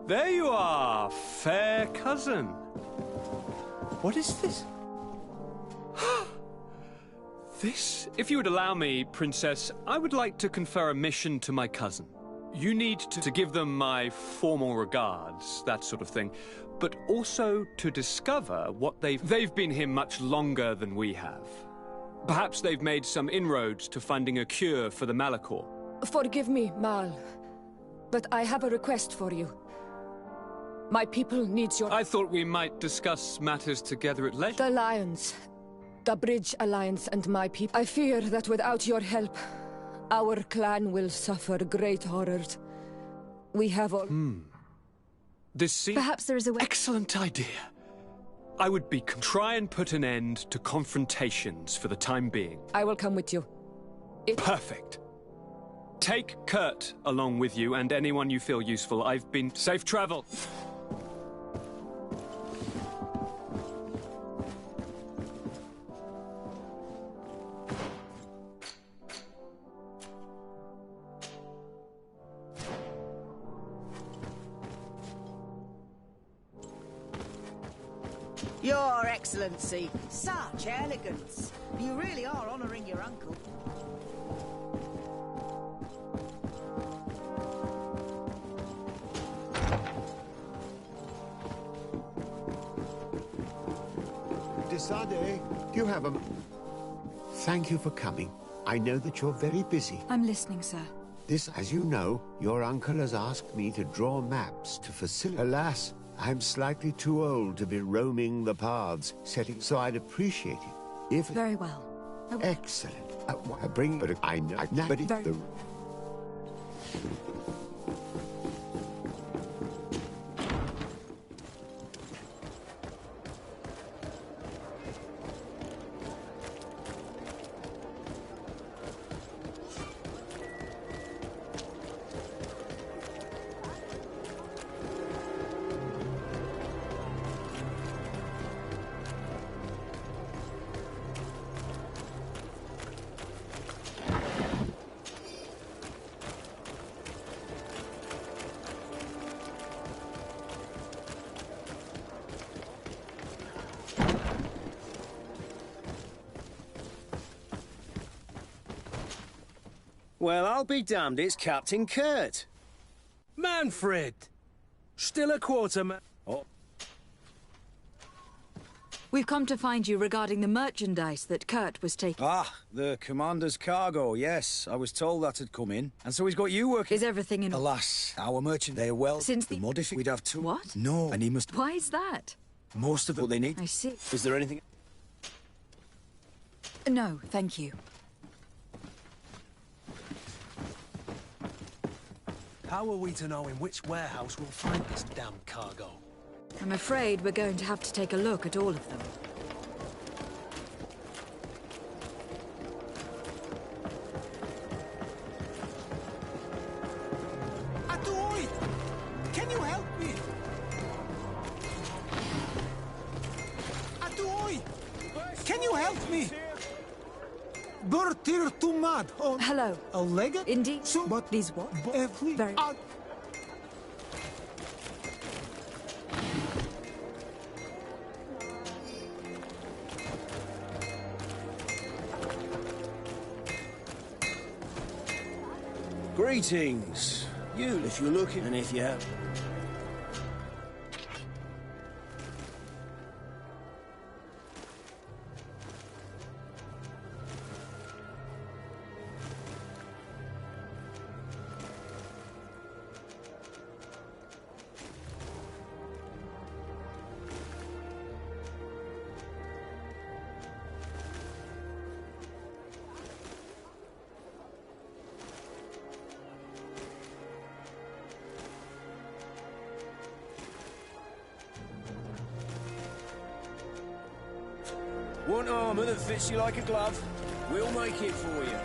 There you are, fair cousin. What is this? This? If you would allow me, Princess, I would like to confer a mission to my cousin. You need to give them my formal regards, that sort of thing, but also to discover what they've been here much longer than we have. Perhaps they've made some inroads to finding a cure for the Malachor. Forgive me, Mal, but I have a request for you. My people needs your... I thought we might discuss matters together at leisure. The Lions, the Bridge Alliance and my people. I fear that without your help, our clan will suffer great horrors. We have all... This seems... Perhaps there is a way... Excellent idea. I would try and put an end to confrontations for the time being. I will come with you. Perfect. Take Kurt along with you and anyone you feel useful. I've been safe travel. Your Excellency, such elegance. You really are honouring your uncle. Desade, do you have a... Thank you for coming. I know that you're very busy. I'm listening, sir. This, as you know, your uncle has asked me to draw maps to facilitate... Alas, I'm slightly too old to be roaming the paths, setting... So I'd appreciate it if... Very well. Excellent. Bring... But I know... But Very... the... Well, I'll be damned, it's Captain Kurt. Manfred! Still a quarterman. Oh. We've come to find you regarding the merchandise that Kurt was taking. Ah, the commander's cargo, yes. I was told that had come in. And so he's got you working... Is everything in... Alas, our merchant, they're well... Since the... modified, we'd have to... What? No, and he must... Why is that? Most of what they need. I see. Is there anything... No, thank you. How are we to know in which warehouse we'll find this damn cargo? I'm afraid we're going to have to take a look at all of them. Atoy! Can you help me? Atoy! Can you help me? Bertir Tumad. Hello. A lega? Indeed. So, but these what? Very. Greetings. You, if you're looking, and if you have... Want armour that fits you like a glove? We'll make it for you.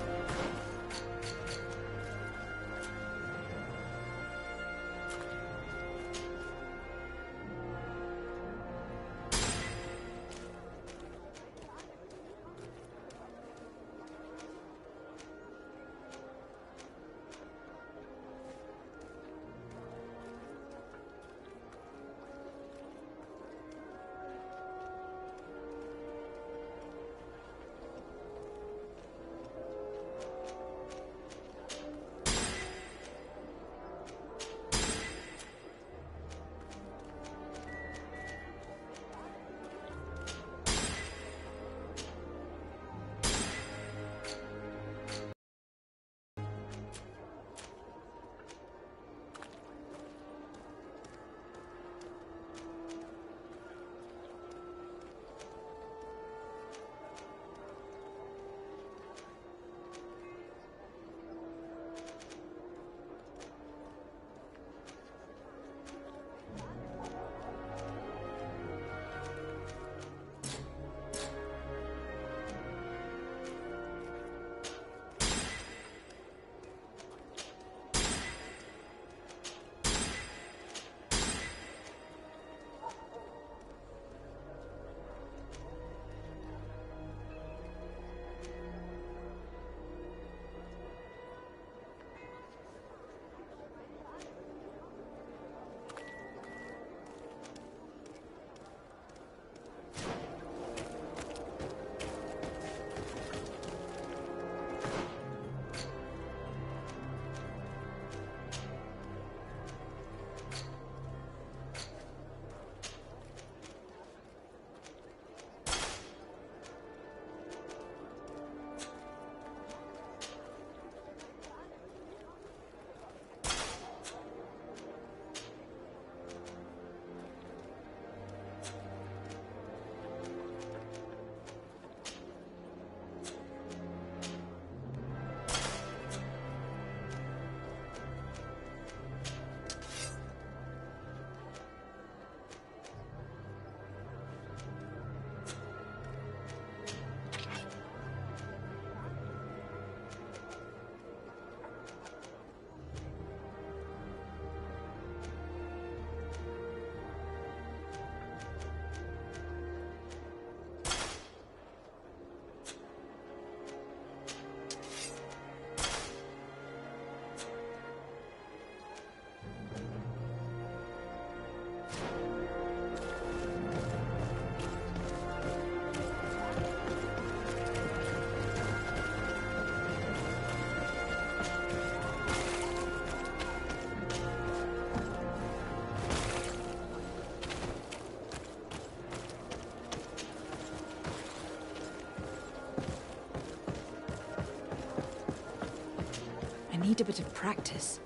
need a bit of practice.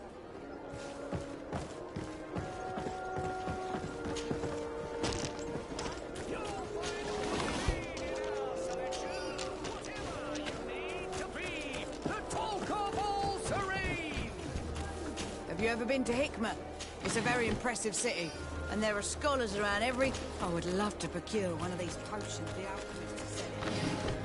Have you ever been to Hikmet? It's a very impressive city, and there are scholars around every... I would love to procure one of these potions the alchemists are selling.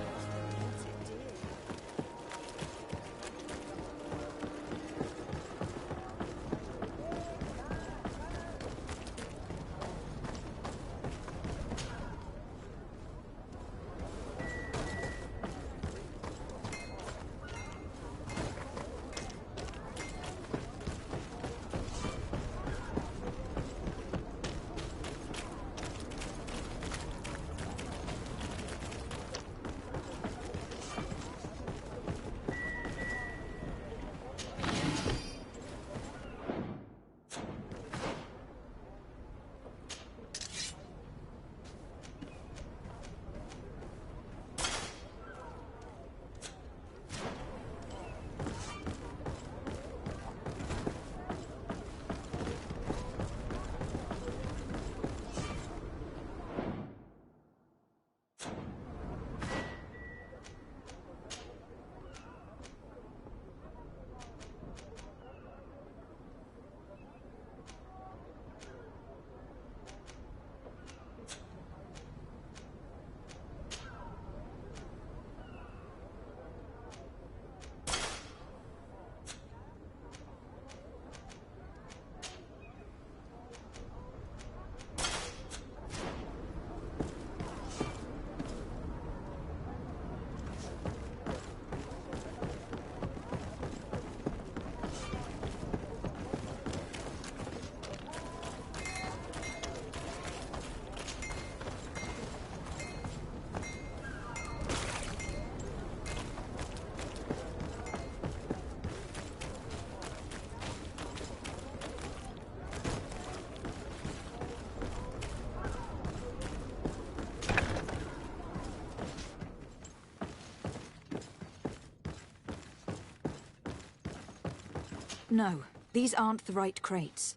No, these aren't the right crates.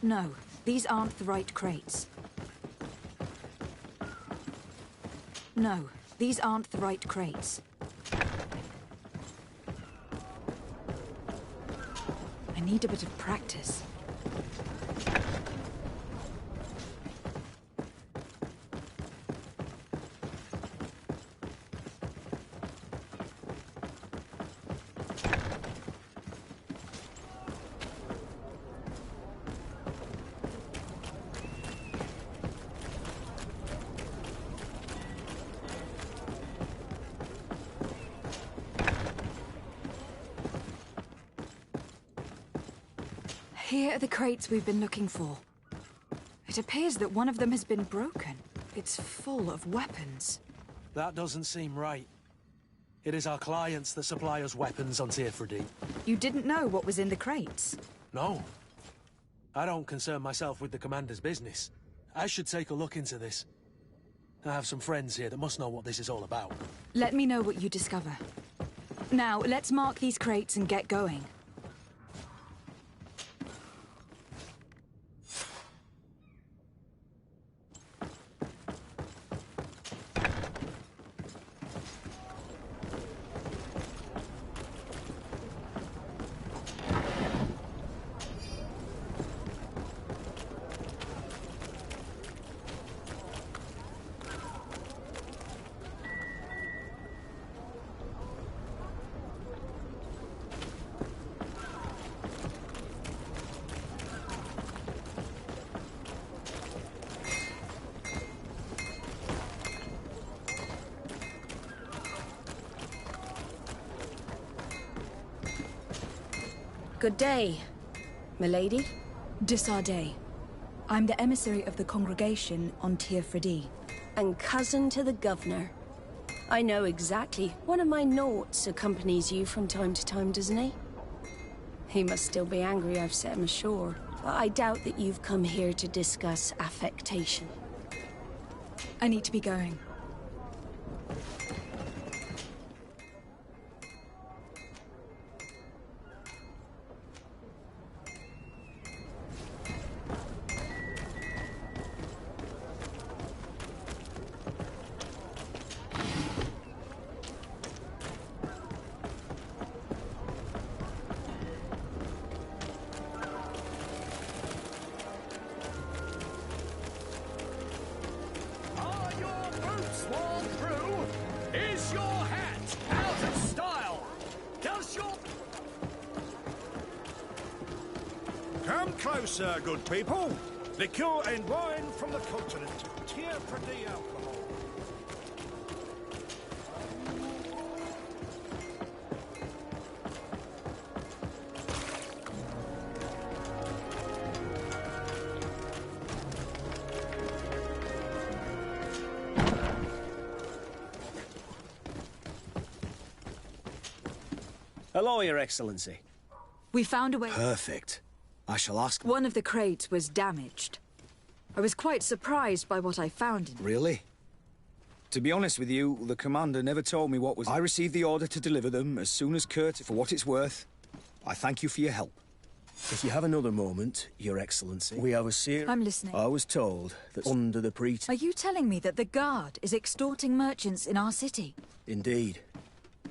No, these aren't the right crates. No, these aren't the right crates. I need a bit of practice. Here are the crates we've been looking for. It appears that one of them has been broken. It's full of weapons. That doesn't seem right. It is our clients that supply us weapons on Teerfredi. You didn't know what was in the crates? No. I don't concern myself with the commander's business. I should take a look into this. I have some friends here that must know what this is all about. Let me know what you discover. Now, let's mark these crates and get going. Good day, milady. Desardet. I'm the emissary of the congregation on Teerfredi. And cousin to the governor. I know exactly. One of my Nauts accompanies you from time to time, doesn't he? He must still be angry I've set him ashore. I doubt that you've come here to discuss affectation. I need to be going. Are your boots worn through? Is your hat out of style? Does your... Come closer, good people. Liqueur and wine from the continent. Tierra de alcohol. Hello, Your Excellency. We found a way. Perfect. I shall ask... One of the crates was damaged. I was quite surprised by what I found in it. Really? To be honest with you, the commander never told me what was... I received the order to deliver them as soon as Kurt... For what it's worth, I thank you for your help. If you have another moment, Your Excellency, we have a serious... I'm listening. I was told that under the pretext... Are you telling me that the Guard is extorting merchants in our city? Indeed.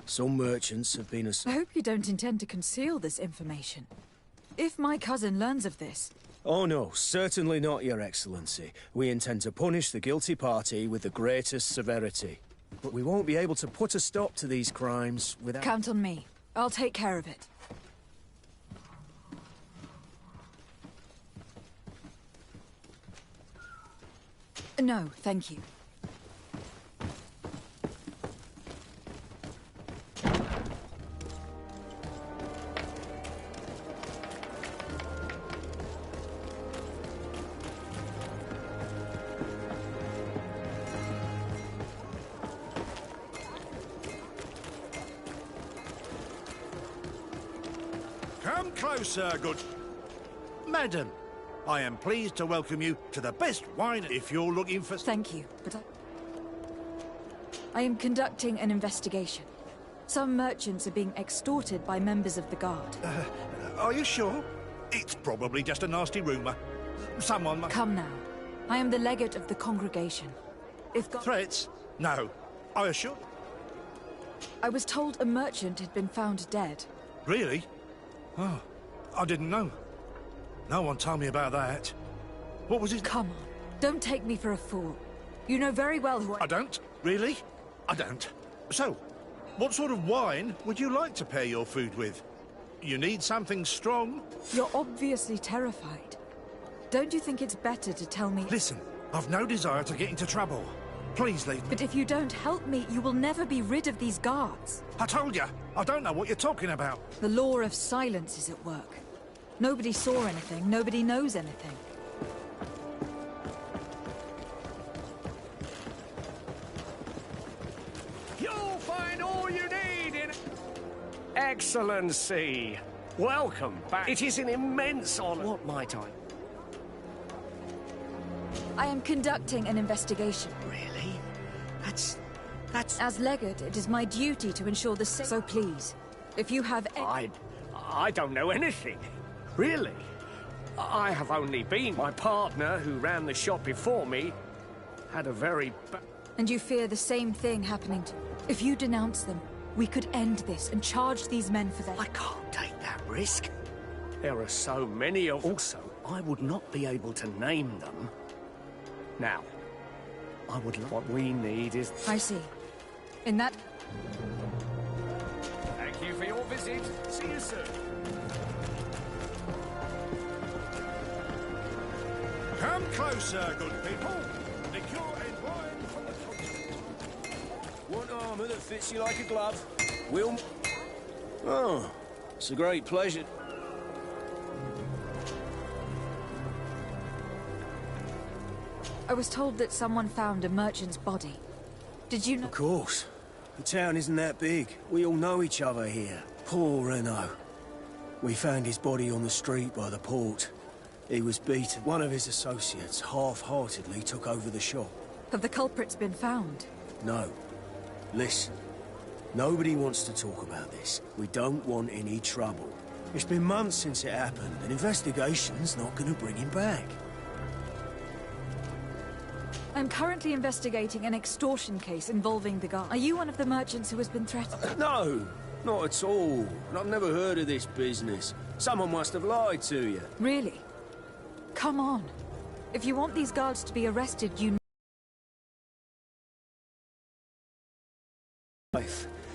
Some merchants have been... I hope you don't intend to conceal this information. If my cousin learns of this... Oh no, certainly not, Your Excellency. We intend to punish the guilty party with the greatest severity. But we won't be able to put a stop to these crimes without... Count on me. I'll take care of it. No, thank you. Come closer, good... Madam, I am pleased to welcome you to the best wine if you're looking for... Thank you, but I am conducting an investigation. Some merchants are being extorted by members of the Guard. Are you sure? It's probably just a nasty rumour. Someone must... Come now. I am the legate of the congregation. If God... Threats? No. I assure... I was told a merchant had been found dead. Really? Oh, I didn't know. No one told me about that. What was it? Come on. Don't take me for a fool. You know very well who I don't? Really? I don't. So, what sort of wine would you like to pair your food with? You need something strong? You're obviously terrified. Don't you think it's better to tell me... Listen, I've no desire to get into trouble. Please leave me. But if you don't help me, you will never be rid of these guards. I told you, I don't know what you're talking about. The law of silence is at work. Nobody saw anything, nobody knows anything. You'll find all you need in... Excellency, welcome back. It is an immense honor. What might I? I am conducting an investigation. Really? That's... As legate, it is my duty to ensure the safety. So please, if you have any... I don't know anything. Really? I have only been... My partner, who ran the shop before me, had a very... And you fear the same thing happening to... If you denounce them, we could end this and charge these men for their... I can't take that risk. There are so many of... Also, I would not be able to name them. Now, I would... What we need is... I see. In that... Thank you for your visit. See you soon. Come closer, good people. Liqueur and wine from the continent. One armour that fits you like a glove. Will... Oh, it's a great pleasure. I was told that someone found a merchant's body. Did you know? Of course. The town isn't that big. We all know each other here. Poor Renault. We found his body on the street by the port. He was beaten. One of his associates half-heartedly took over the shop. Have the culprits been found? No. Listen. Nobody wants to talk about this. We don't want any trouble. It's been months since it happened. An investigation's not going to bring him back. I'm currently investigating an extortion case involving the guard. Are you one of the merchants who has been threatened? No, not at all. I've never heard of this business. Someone must have lied to you. Really? Come on. If you want these guards to be arrested, you...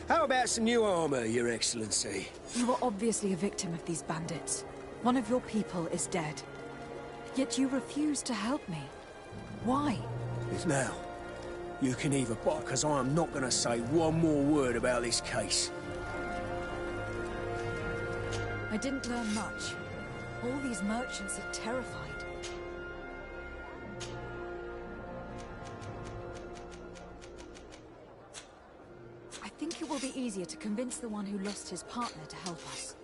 How about some new armor, Your Excellency? You were obviously a victim of these bandits. One of your people is dead. Yet you refuse to help me. Why? Now, you can either buy, because I am not going to say one more word about this case. I didn't learn much. All these merchants are terrified. I think it will be easier to convince the one who lost his partner to help us.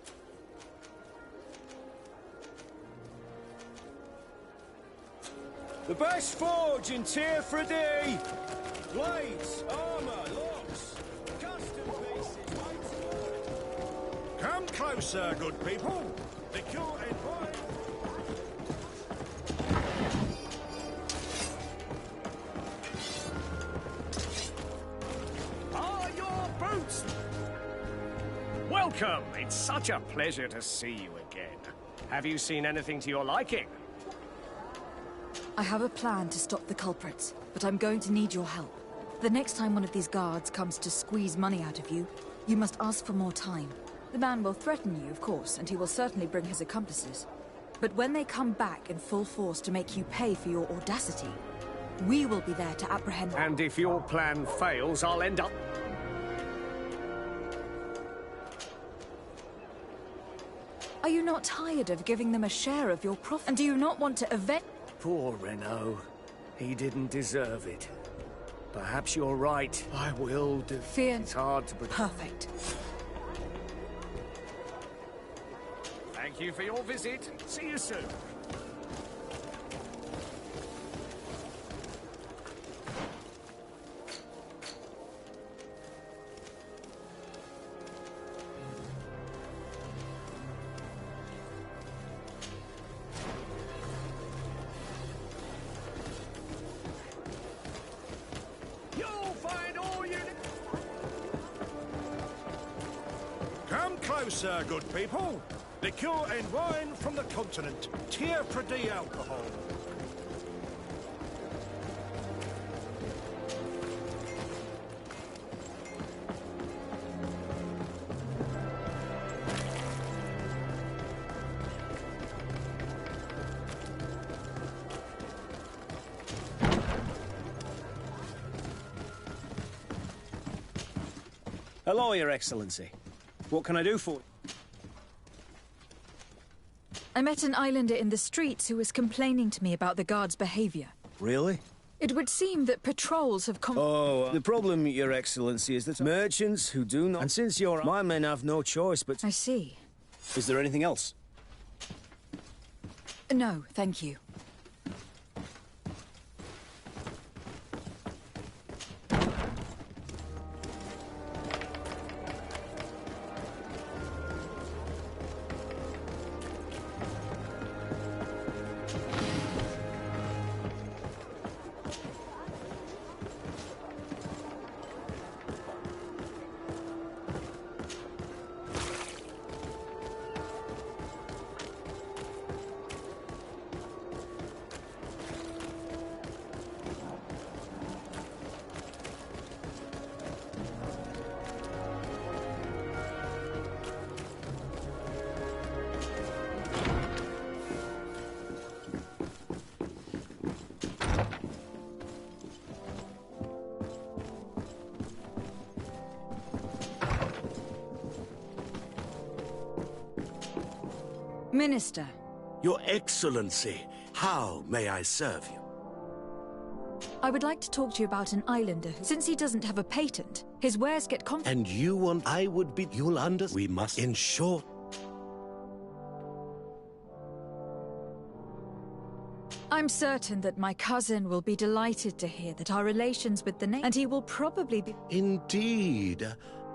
The best forge in Tier Fredy! Blades, armor, locks, custom pieces, Come closer, good people. The cure and wine. Are your boots? Welcome. It's such a pleasure to see you again. Have you seen anything to your liking? I have a plan to stop the culprits, but I'm going to need your help. The next time one of these guards comes to squeeze money out of you, you must ask for more time. The man will threaten you, of course, and he will certainly bring his accomplices. But when they come back in full force to make you pay for your audacity, we will be there to apprehend them. And if your plan fails, I'll end up... Are you not tired of giving them a share of your profit? And do you not want to avenge... Poor Renault. He didn't deserve it. Perhaps you're right. I will do... Fear... It's hard to... Perfect. Thank you for your visit. See you soon. You'll find all you need. Come closer, good people. Liqueur and wine from the continent. Tier Fredy alcohol. Hello, Your Excellency. What can I do for you? I met an islander in the streets who was complaining to me about the guards' behavior. Really? It would seem that patrols have come... Oh, the problem, Your Excellency, is that merchants who do not... And since you're... My men have no choice but... I see. Is there anything else? No, thank you. Minister. Your Excellency, how may I serve you? I would like to talk to you about an islander who, since he doesn't have a patent, his wares get And you want I would be... You'll understand. We must ensure... I'm certain that my cousin will be delighted to hear that our relations with the and he will probably be... Indeed.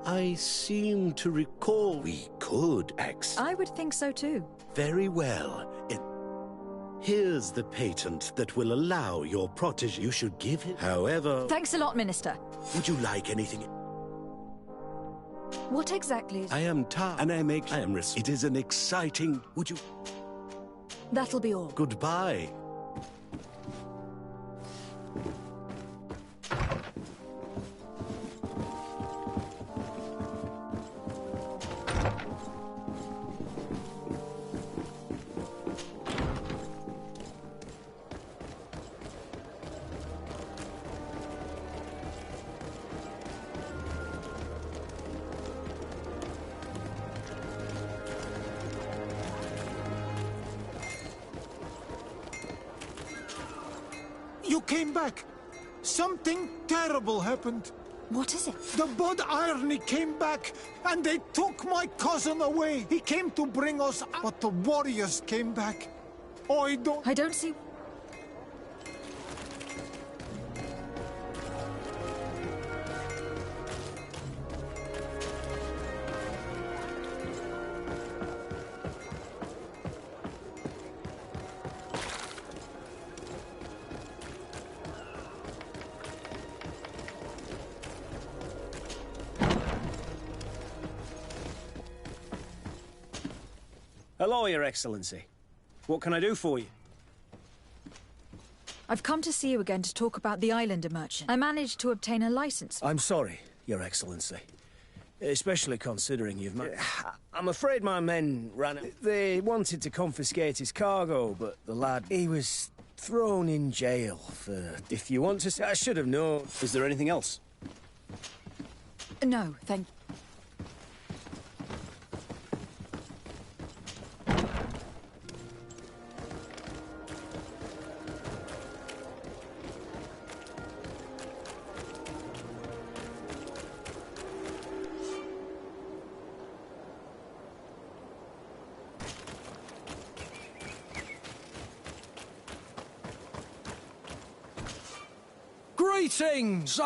I seem to recall we could I would think so too. Very well. Here's the patent that will allow your protege. You should give it. However... Thanks a lot, Minister. Would you like anything? What exactly is... I am and I am... It is an exciting... Would you... That'll be all. Goodbye. You came back. Something terrible happened. What is it? The Bod Irony came back, and they took my cousin away. He came to bring us, but the warriors came back. I don't see... Hello, Your Excellency. What can I do for you? I've come to see you again to talk about the Islander merchant. I managed to obtain a license. I'm sorry, Your Excellency. Especially considering you've... I'm afraid my men ran... They wanted to confiscate his cargo, but the lad... He was thrown in jail for... If you want to say... I should have known. Is there anything else? No, thank... Greetings!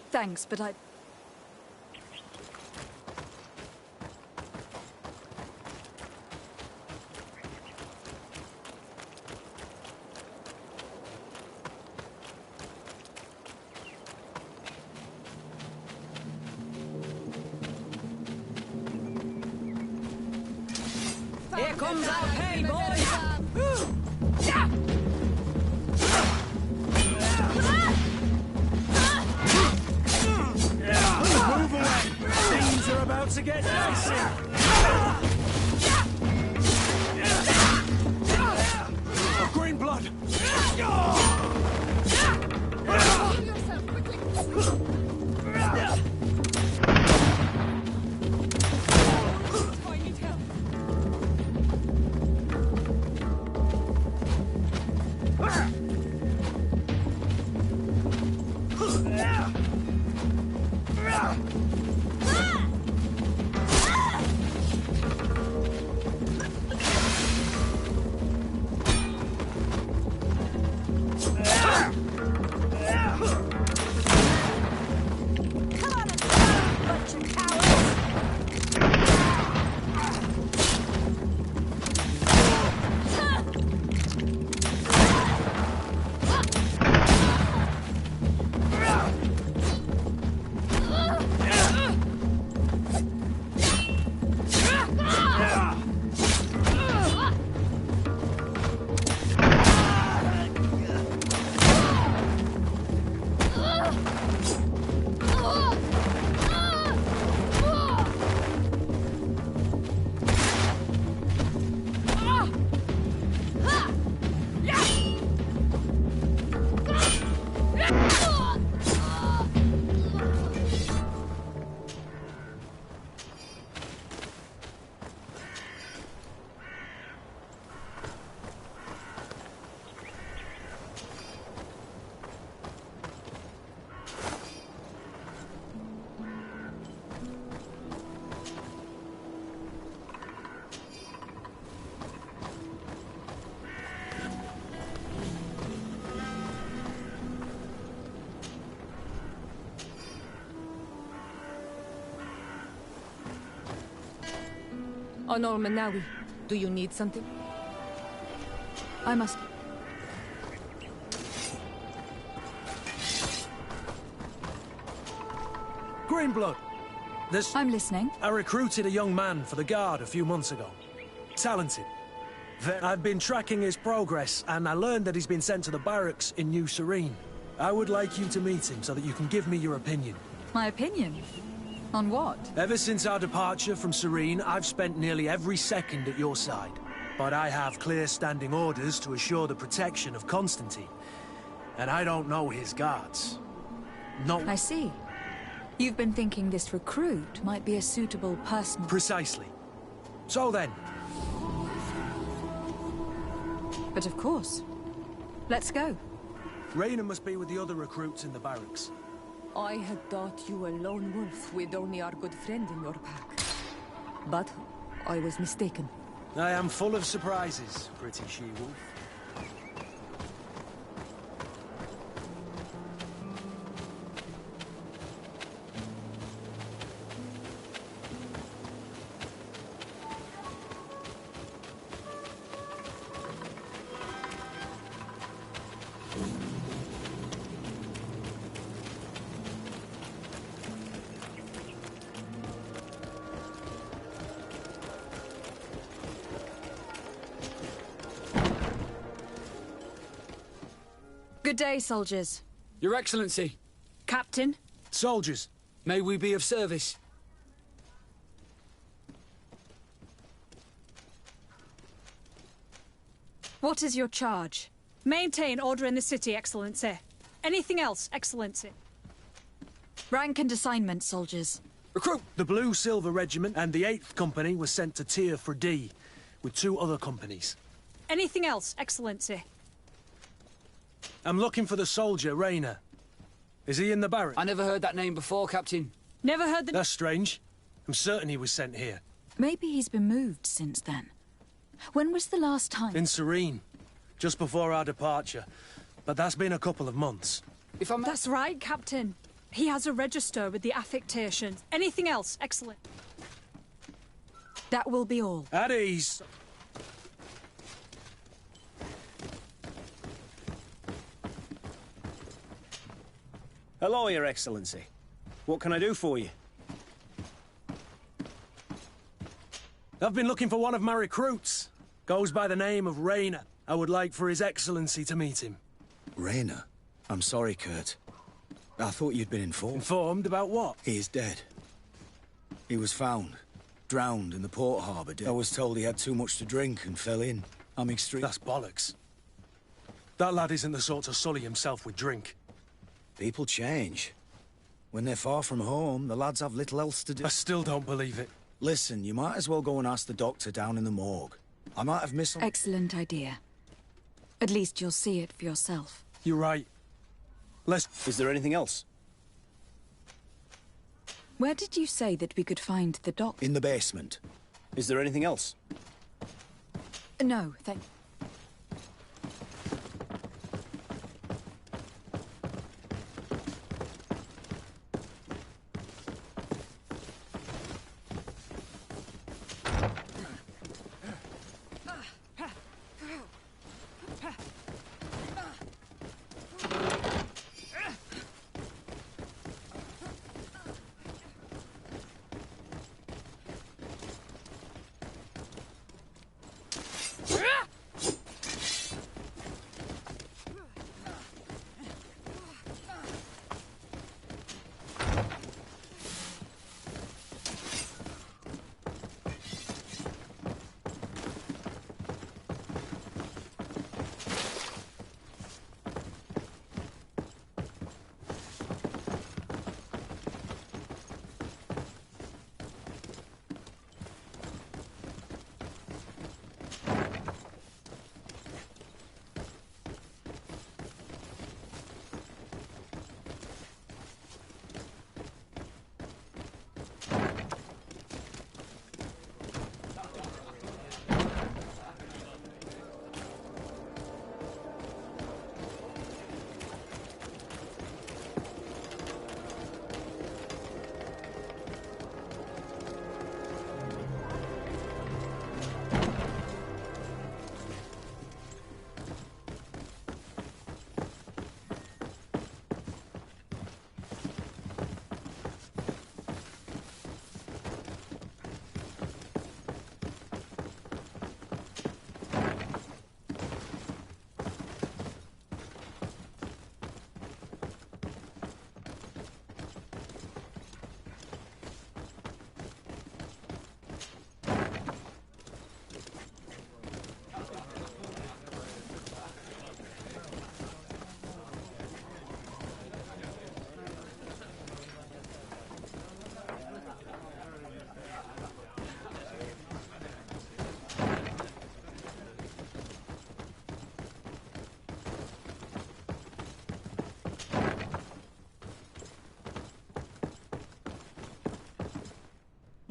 Thanks, but I... Here comes our pay, boys! Move away! Things are about to get dicey! Green blood! Honor Manawi, do you need something? I must... Greenblood! I'm listening. I recruited a young man for the Guard a few months ago. Talented. I've been tracking his progress, and I learned that he's been sent to the barracks in New Serene. I would like you to meet him so that you can give me your opinion. My opinion? On what? Ever since our departure from Serene, I've spent nearly every second at your side. But I have clear standing orders to assure the protection of Constantine. And I don't know his guards. No. I see. You've been thinking this recruit might be a suitable person. Precisely. So then. But of course. Let's go. Raina must be with the other recruits in the barracks. I had thought you were a lone wolf with only our good friend in your pack. But I was mistaken. I am full of surprises, pretty she-wolf. Good day, soldiers. Your Excellency. Captain. Soldiers. May we be of service? What is your charge? Maintain order in the city, Excellency. Anything else, Excellency? Rank and assignment, soldiers. Recruit! The Blue Silver Regiment and the 8th Company was sent to Tyr for D, with 2 other companies. Anything else, Excellency? I'm looking for the soldier, Raina. Is he in the barracks? I never heard that name before, Captain. Never heard the... That's strange. I'm certain he was sent here. Maybe he's been moved since then. When was the last time? In Serene. Just before our departure. But that's been a couple of months. That's right, Captain. He has a register with the affectation. Anything else, excellent. That will be all. At ease. Hello, Your Excellency. What can I do for you? I've been looking for one of my recruits. Goes by the name of Raina. I would like for His Excellency to meet him. Raina? I'm sorry, Kurt. I thought you'd been informed. Informed about what? He is dead. He was found, drowned in the port harbour. I was told he had too much to drink and fell in. I'm extreme. That's bollocks. That lad isn't the sort to sully himself with drink. People change. When they're far from home, the lads have little else to do. I still don't believe it. Listen, you might as well go and ask the doctor down in the morgue. I might have missed... Excellent idea. At least you'll see it for yourself. You're right. Is there anything else? Where did you say that we could find the doctor? In the basement. Is there anything else? No, thank...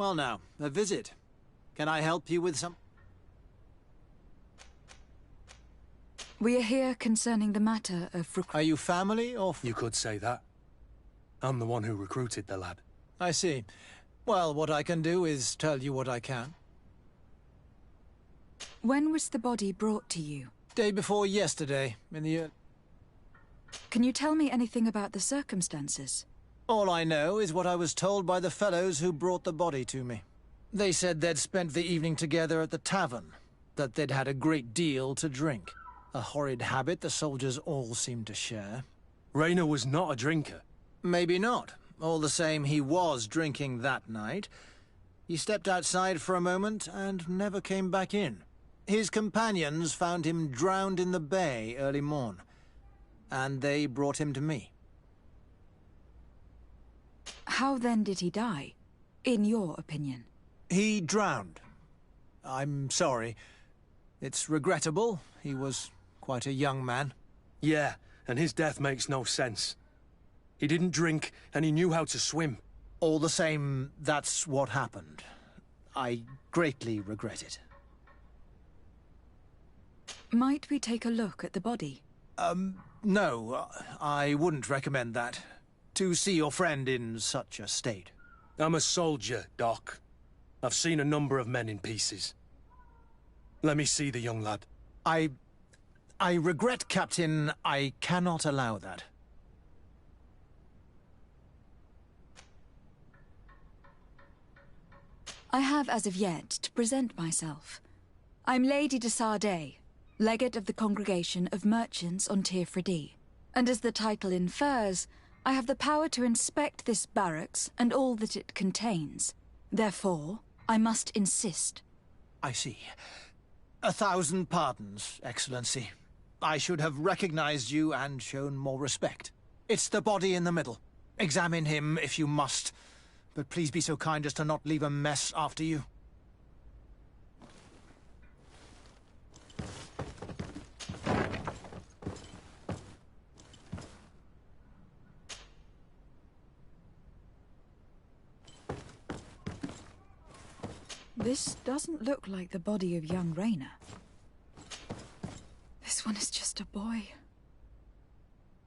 Well now, a visit. Can I help you with some... We are here concerning the matter of Are you family or... You could say that. I'm the one who recruited the lad. I see. Well, what I can do is tell you what I can. When was the body brought to you? Day before yesterday, in the... Can you tell me anything about the circumstances? All I know is what I was told by the fellows who brought the body to me. They said they'd spent the evening together at the tavern, that they'd had a great deal to drink. A horrid habit the soldiers all seemed to share. Raynor was not a drinker. Maybe not. All the same, he was drinking that night. He stepped outside for a moment and never came back in. His companions found him drowned in the bay early morn, and they brought him to me. How then did he die, in your opinion? He drowned. I'm sorry. It's regrettable. He was quite a young man. Yeah, and his death makes no sense. He didn't drink, and he knew how to swim. All the same, that's what happened. I greatly regret it. Might we take a look at the body? No, I wouldn't recommend that. To see your friend in such a state. I'm a soldier, Doc. I've seen a number of men in pieces. Let me see the young lad. I regret, Captain. I cannot allow that. I have as of yet to present myself. I'm Lady de Sardet, Legate of the Congregation of Merchants on Tir Fradee. And as the title infers, I have the power to inspect this barracks and all that it contains. Therefore, I must insist. I see. 1,000 pardons, Excellency. I should have recognized you and shown more respect. It's the body in the middle. Examine him if you must, but please be so kind as to not leave a mess after you. This doesn't look like the body of young Raynor. This one is just a boy.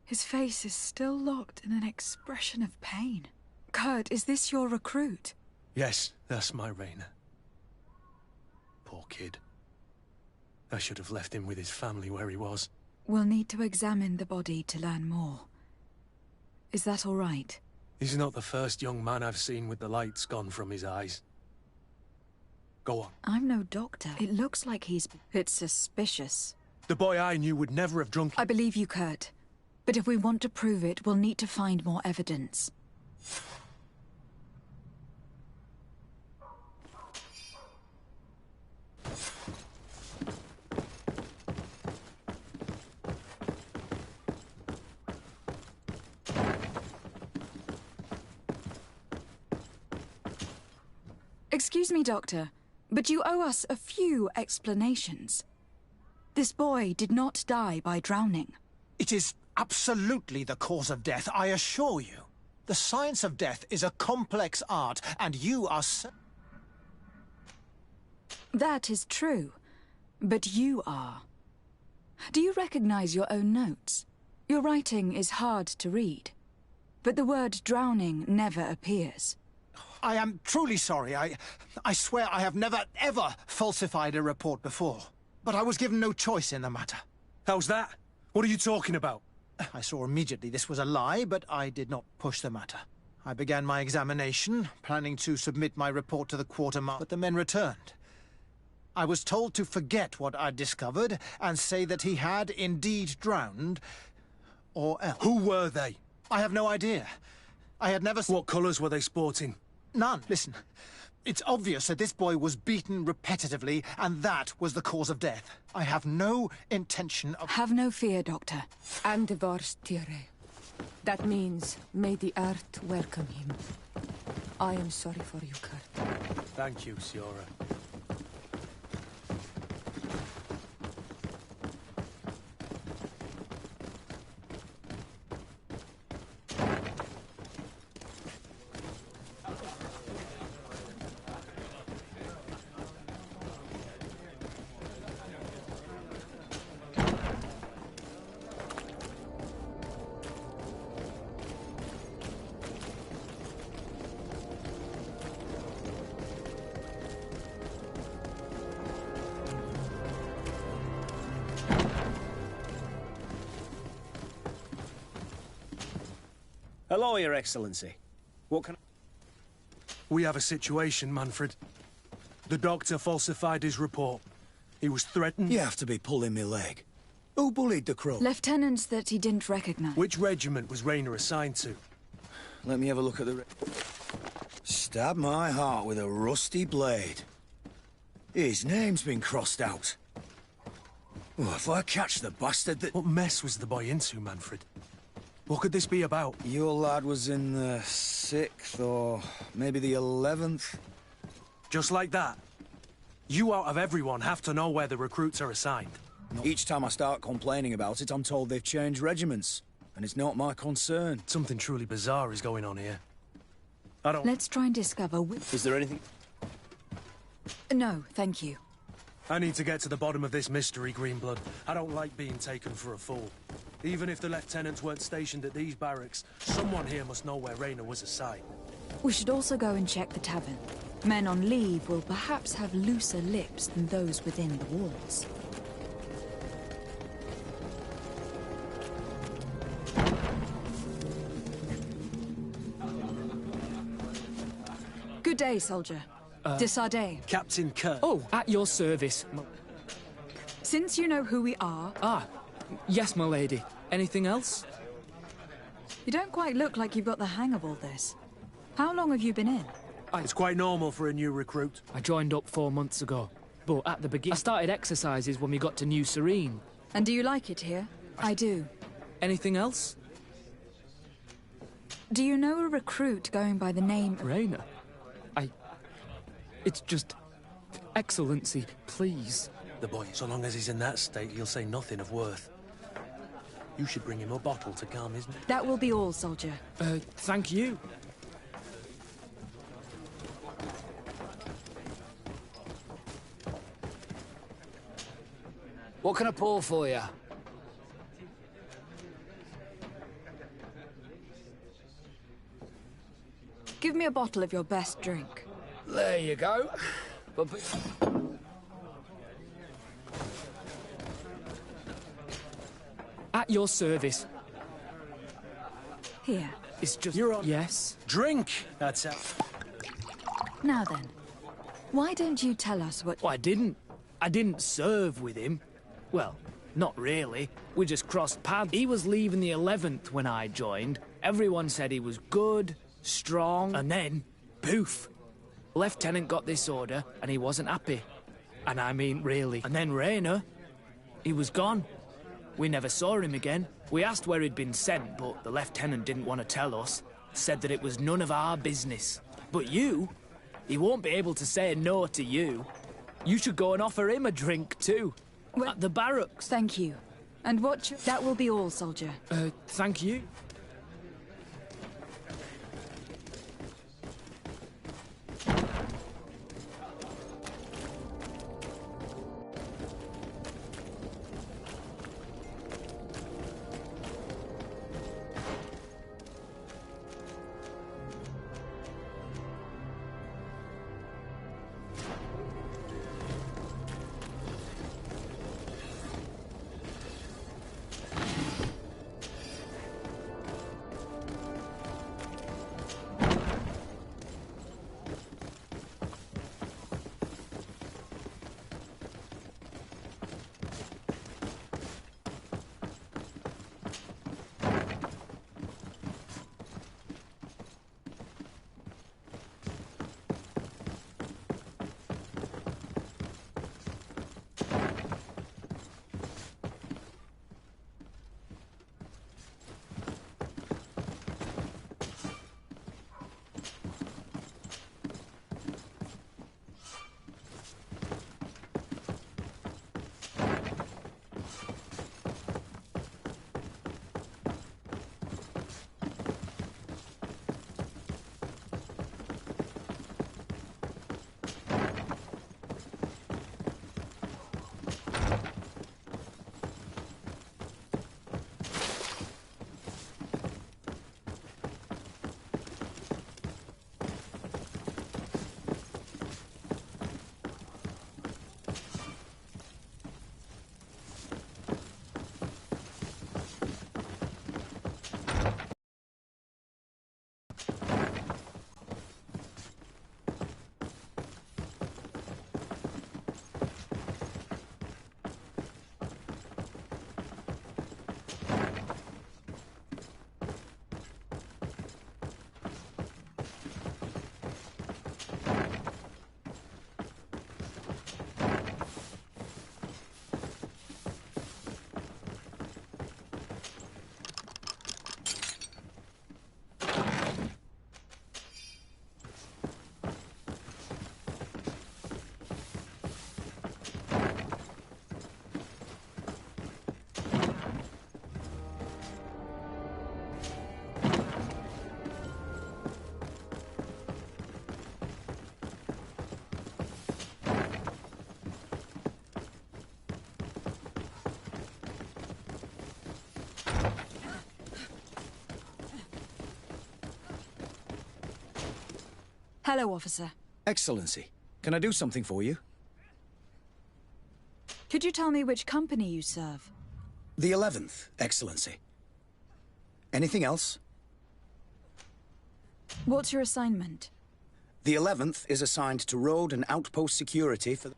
His face is still locked in an expression of pain. Kurt, is this your recruit? Yes, that's my Raynor. Poor kid. I should have left him with his family where he was. We'll need to examine the body to learn more. Is that all right? He's not the first young man I've seen with the lights gone from his eyes. Go on. I'm no doctor. It looks like It's suspicious. The boy I knew would never have drunk... I believe you, Kurt. But if we want to prove it, we'll need to find more evidence. Excuse me, Doctor, but you owe us a few explanations. This boy did not die by drowning. It is absolutely the cause of death, I assure you. The science of death is a complex art, and you are... That is true, but you are. Do you recognize your own notes? Your writing is hard to read, but the word drowning never appears. I am truly sorry. I swear I have never, ever falsified a report before. But I was given no choice in the matter. How's that? What are you talking about? I saw immediately this was a lie, but I did not push the matter. I began my examination, planning to submit my report to the quartermaster, but the men returned. I was told to forget what I'd discovered and say that he had indeed drowned, or else. Who were they? I have no idea. I had never... What colours were they sporting? None. Listen, it's obvious that this boy was beaten repetitively, and that was the cause of death. I have no intention of... Have no fear, Doctor. Andevars Tire. That means, may the earth welcome him. I am sorry for you, Kurt. Thank you, Siora. Hello, Your Excellency. What can We have a situation, Manfred. The doctor falsified his report. He was threatened. You have to be pulling me leg. Who bullied the crow? Lieutenants that he didn't recognize. Which regiment was Rayner assigned to? Let me have a look at the... Stab my heart with a rusty blade. His name's been crossed out. Oh, if I catch the bastard that... What mess was the boy into, Manfred? What could this be about? Your lad was in the 6th, or maybe the 11th. Just like that? You out of everyone have to know where the recruits are assigned. Each time I start complaining about it, I'm told they've changed regiments. And it's not my concern. Something truly bizarre is going on here. Let's try and discover Is there anything... No, thank you. I need to get to the bottom of this mystery, Greenblood. I don't like being taken for a fool. Even if the lieutenants weren't stationed at these barracks, someone here must know where Rayner was assigned. We should also go and check the tavern. Men on leave will perhaps have looser lips than those within the walls. Good day, soldier. Desardet. Captain Kurt. Oh, at your service. Since you know who we are... Ah, yes, my lady. Anything else? You don't quite look like you've got the hang of all this. How long have you been in? It's quite normal for a new recruit. I joined up 4 months ago. But at the beginning, I started exercises when we got to New Serene. And do you like it here? I do. Anything else? Do you know a recruit going by the name... Rayner? It's just... Excellency, please. The boy, so long as he's in that state, he'll say nothing of worth. You should bring him a bottle to calm his... That will be all, soldier. Thank you. What can I pour for you? Give me a bottle of your best drink. There you go. At your service. Here. It's just... You're on... Yes? Drink! That's it. Now then, why don't you tell us what... Well, I didn't serve with him. Well, not really. We just crossed paths. He was leaving the 11th when I joined. Everyone said he was good, strong, and then, poof. Lieutenant got this order, and he wasn't happy. And I mean, really. And then Rayner, he was gone. We never saw him again. We asked where he'd been sent, but the lieutenant didn't want to tell us. Said that it was none of our business. But you, he won't be able to say no to you. You should go and offer him a drink, too. Well, at the barracks. Thank you. And what... That will be all, soldier. Thank you. Hello, officer. Excellency, can I do something for you? Could you tell me which company you serve? The 11th, Excellency. Anything else? What's your assignment? The 11th is assigned to road and outpost security for...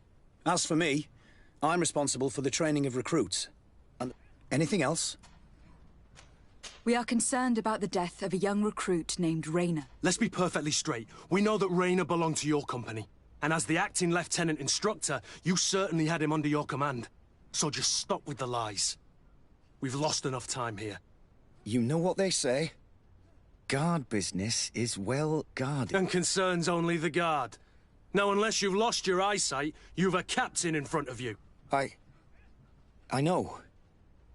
As for me, I'm responsible for the training of recruits. And anything else? We are concerned about the death of a young recruit named Rayner. Let's be perfectly straight. We know that Rayner belonged to your company. And as the acting lieutenant instructor, you certainly had him under your command. So just stop with the lies. We've lost enough time here. You know what they say? Guard business is well guarded. And concerns only the guard. Now, unless you've lost your eyesight, you've a captain in front of you. I know.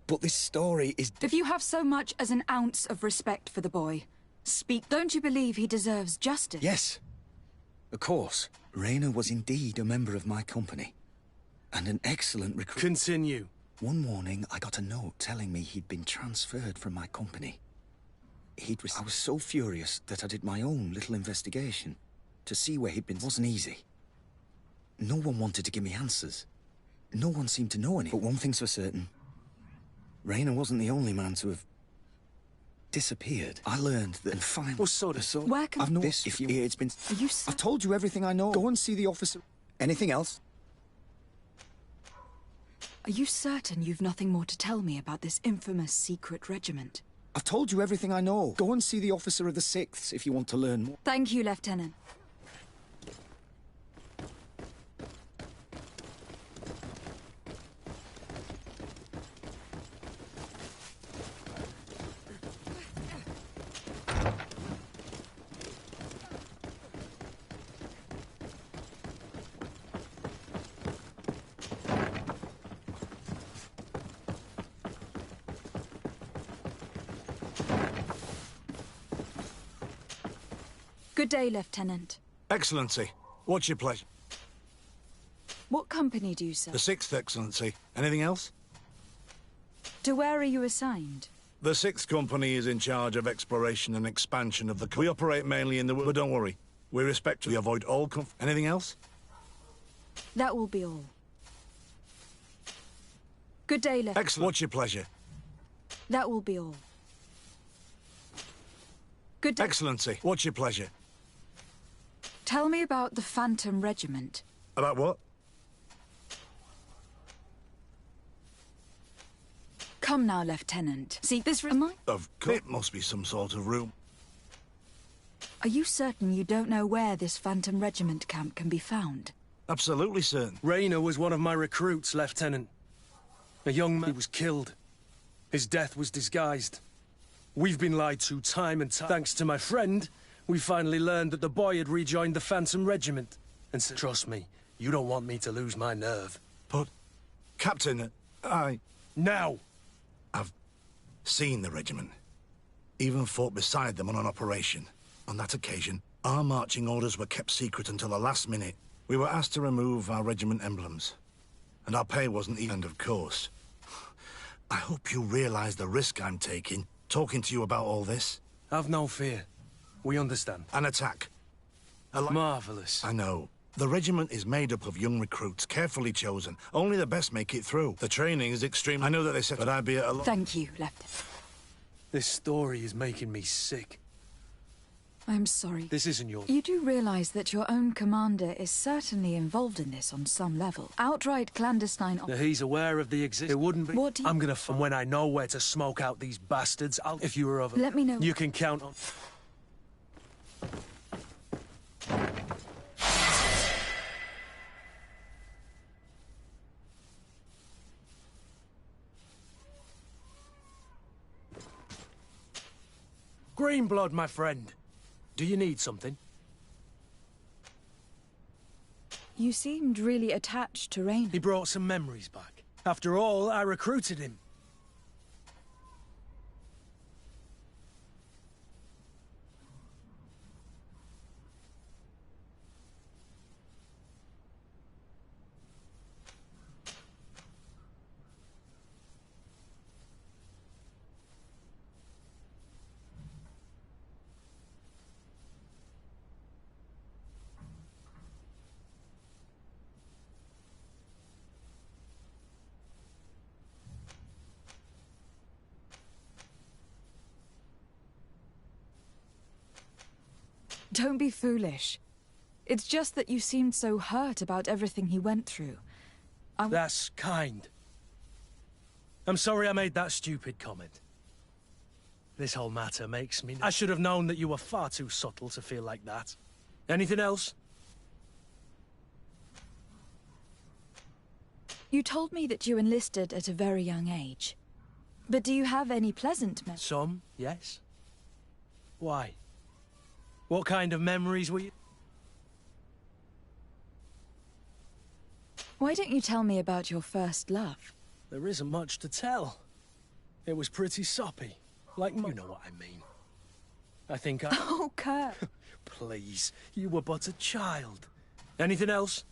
But this story is... If you have so much as an ounce of respect for the boy, speak. Don't you believe he deserves justice? Yes. Of course. Rayner was indeed a member of my company. And an excellent recruit. Continue. One morning, I got a note telling me he'd been transferred from my company. I was so furious that I did my own little investigation to see where he'd been. It wasn't easy. No one wanted to give me answers. No one seemed to know anything. But one thing's for certain. Rayner wasn't the only man to have disappeared. I learned that and finally... What sort of... Where can... I've noticed if you... It's been... Are you... I've told you everything I know. Go and see the officer. Anything else? Are you certain you've nothing more to tell me about this infamous secret regiment? I've told you everything I know. Go and see the officer of the 6th if you want to learn more. Thank you, Lieutenant. Good day, Lieutenant. Excellency, what's your pleasure? What company do you serve? The 6th, Excellency. Anything else? To where are you assigned? The 6th Company is in charge of exploration and expansion of the... We operate mainly in the... But don't worry. We respectfully avoid all... Anything else? That will be all. Good day, Lieutenant. Excellent. What's your pleasure? That will be all. Good day. Excellency, what's your pleasure? Tell me about the Phantom Regiment. About what? Come now, Lieutenant. See, this... Am I? Of course. It must be some sort of room. Are you certain you don't know where this Phantom Regiment camp can be found? Absolutely certain. Rayner was one of my recruits, Lieutenant. A young man who was killed. His death was disguised. We've been lied to time and time. Thanks to my friend, we finally learned that the boy had rejoined the Phantom Regiment. And said, trust me, you don't want me to lose my nerve. But, Captain, Now! I've seen the regiment. Even fought beside them on an operation. On that occasion, our marching orders were kept secret until the last minute. We were asked to remove our regiment emblems. And our pay wasn't even, of course. I hope you realize the risk I'm taking, talking to you about all this. Have no fear. We understand. An attack. Marvelous. I know. The regiment is made up of young recruits, carefully chosen. Only the best make it through. The training is extreme. I know that they said, but I'd be at a... Thank you, Lieutenant. This story is making me sick. I'm sorry. This isn't your... You do realize that your own commander is certainly involved in this on some level. Outright clandestine... He's aware of the existence. It wouldn't be... What do you... I'm gonna... And when I know where to smoke out these bastards, I'll... If you were of... Let me know. You can count on... Greenblood, my friend. Do you need something? You seemed really attached to Rayner. He brought some memories back. After all, I recruited him. Don't be foolish. It's just that you seemed so hurt about everything he went through. That's kind. I'm sorry I made that stupid comment. This whole matter makes me... I should have known that you were far too subtle to feel like that. Anything else? You told me that you enlisted at a very young age. But do you have any pleasant memories? Some, yes. Why? What kind of memories were you... Why don't you tell me about your first love? There isn't much to tell. It was pretty soppy. Like, you know what I mean. I think I... Oh, Kurt. Please, you were but a child. Anything else?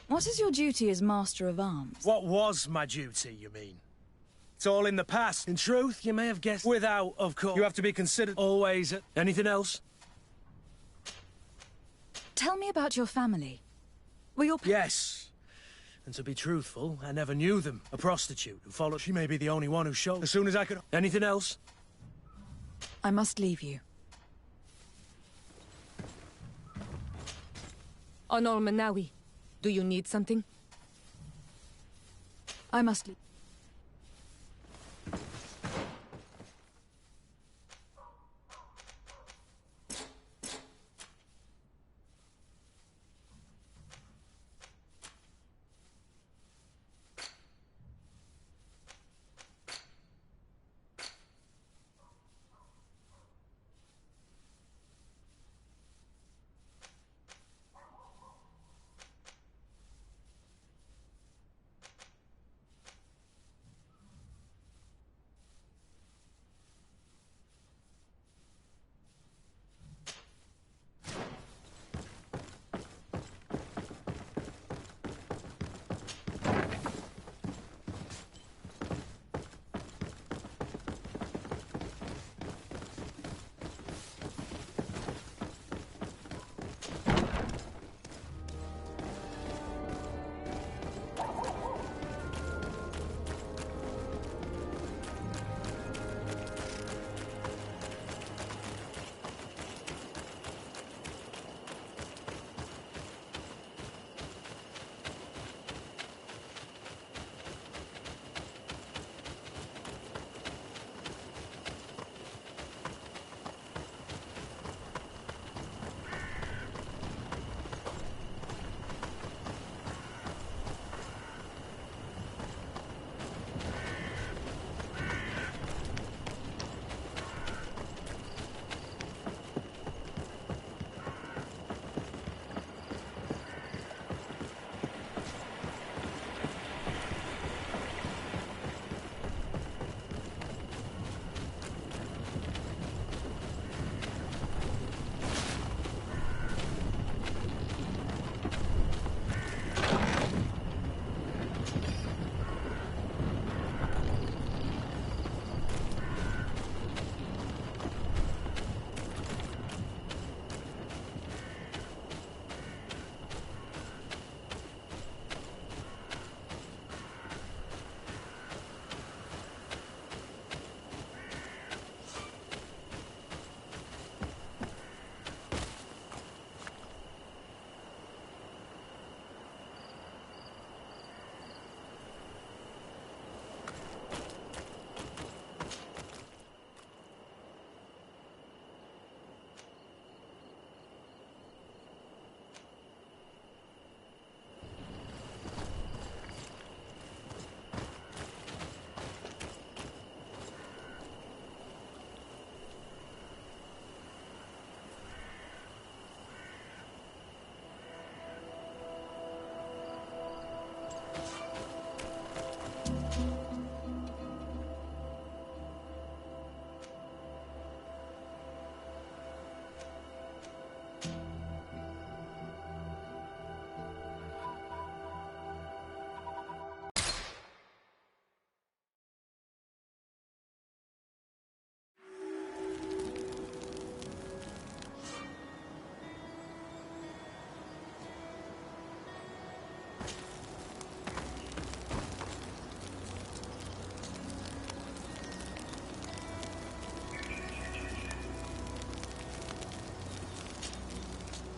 What is your duty as Master of Arms? What was my duty, you mean? It's all in the past. In truth, you may have guessed without, of course. You have to be considered always... Anything else? Tell me about your family. Were your... Yes. And to be truthful, I never knew them. A prostitute who followed... She may be the only one who showed... As soon as I could... Anything else? I must leave you. Honor Manawi, do you need something? I must leave.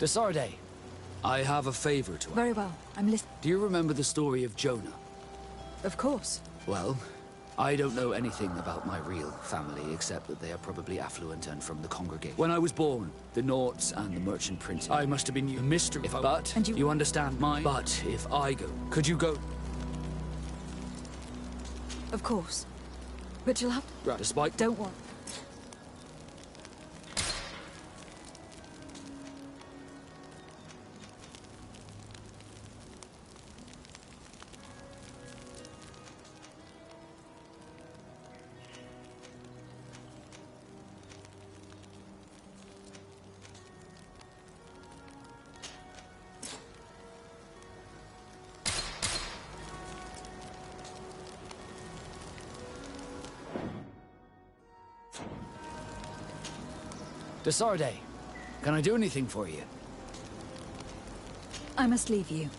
Desarde, I have a favor to ask. Very well. I'm listening. Do you remember the story of Jonah? Of course. Well, I don't know anything about my real family, except that they are probably affluent and from the congregation. When I was born, the Norts and the Merchant Prince, I must have been a mystery if I... But, and you understand my... But if I go, could you go? Of course. But you'll have to... Right. Despite... Don't worry. Desarde, can I do anything for you? I must leave you.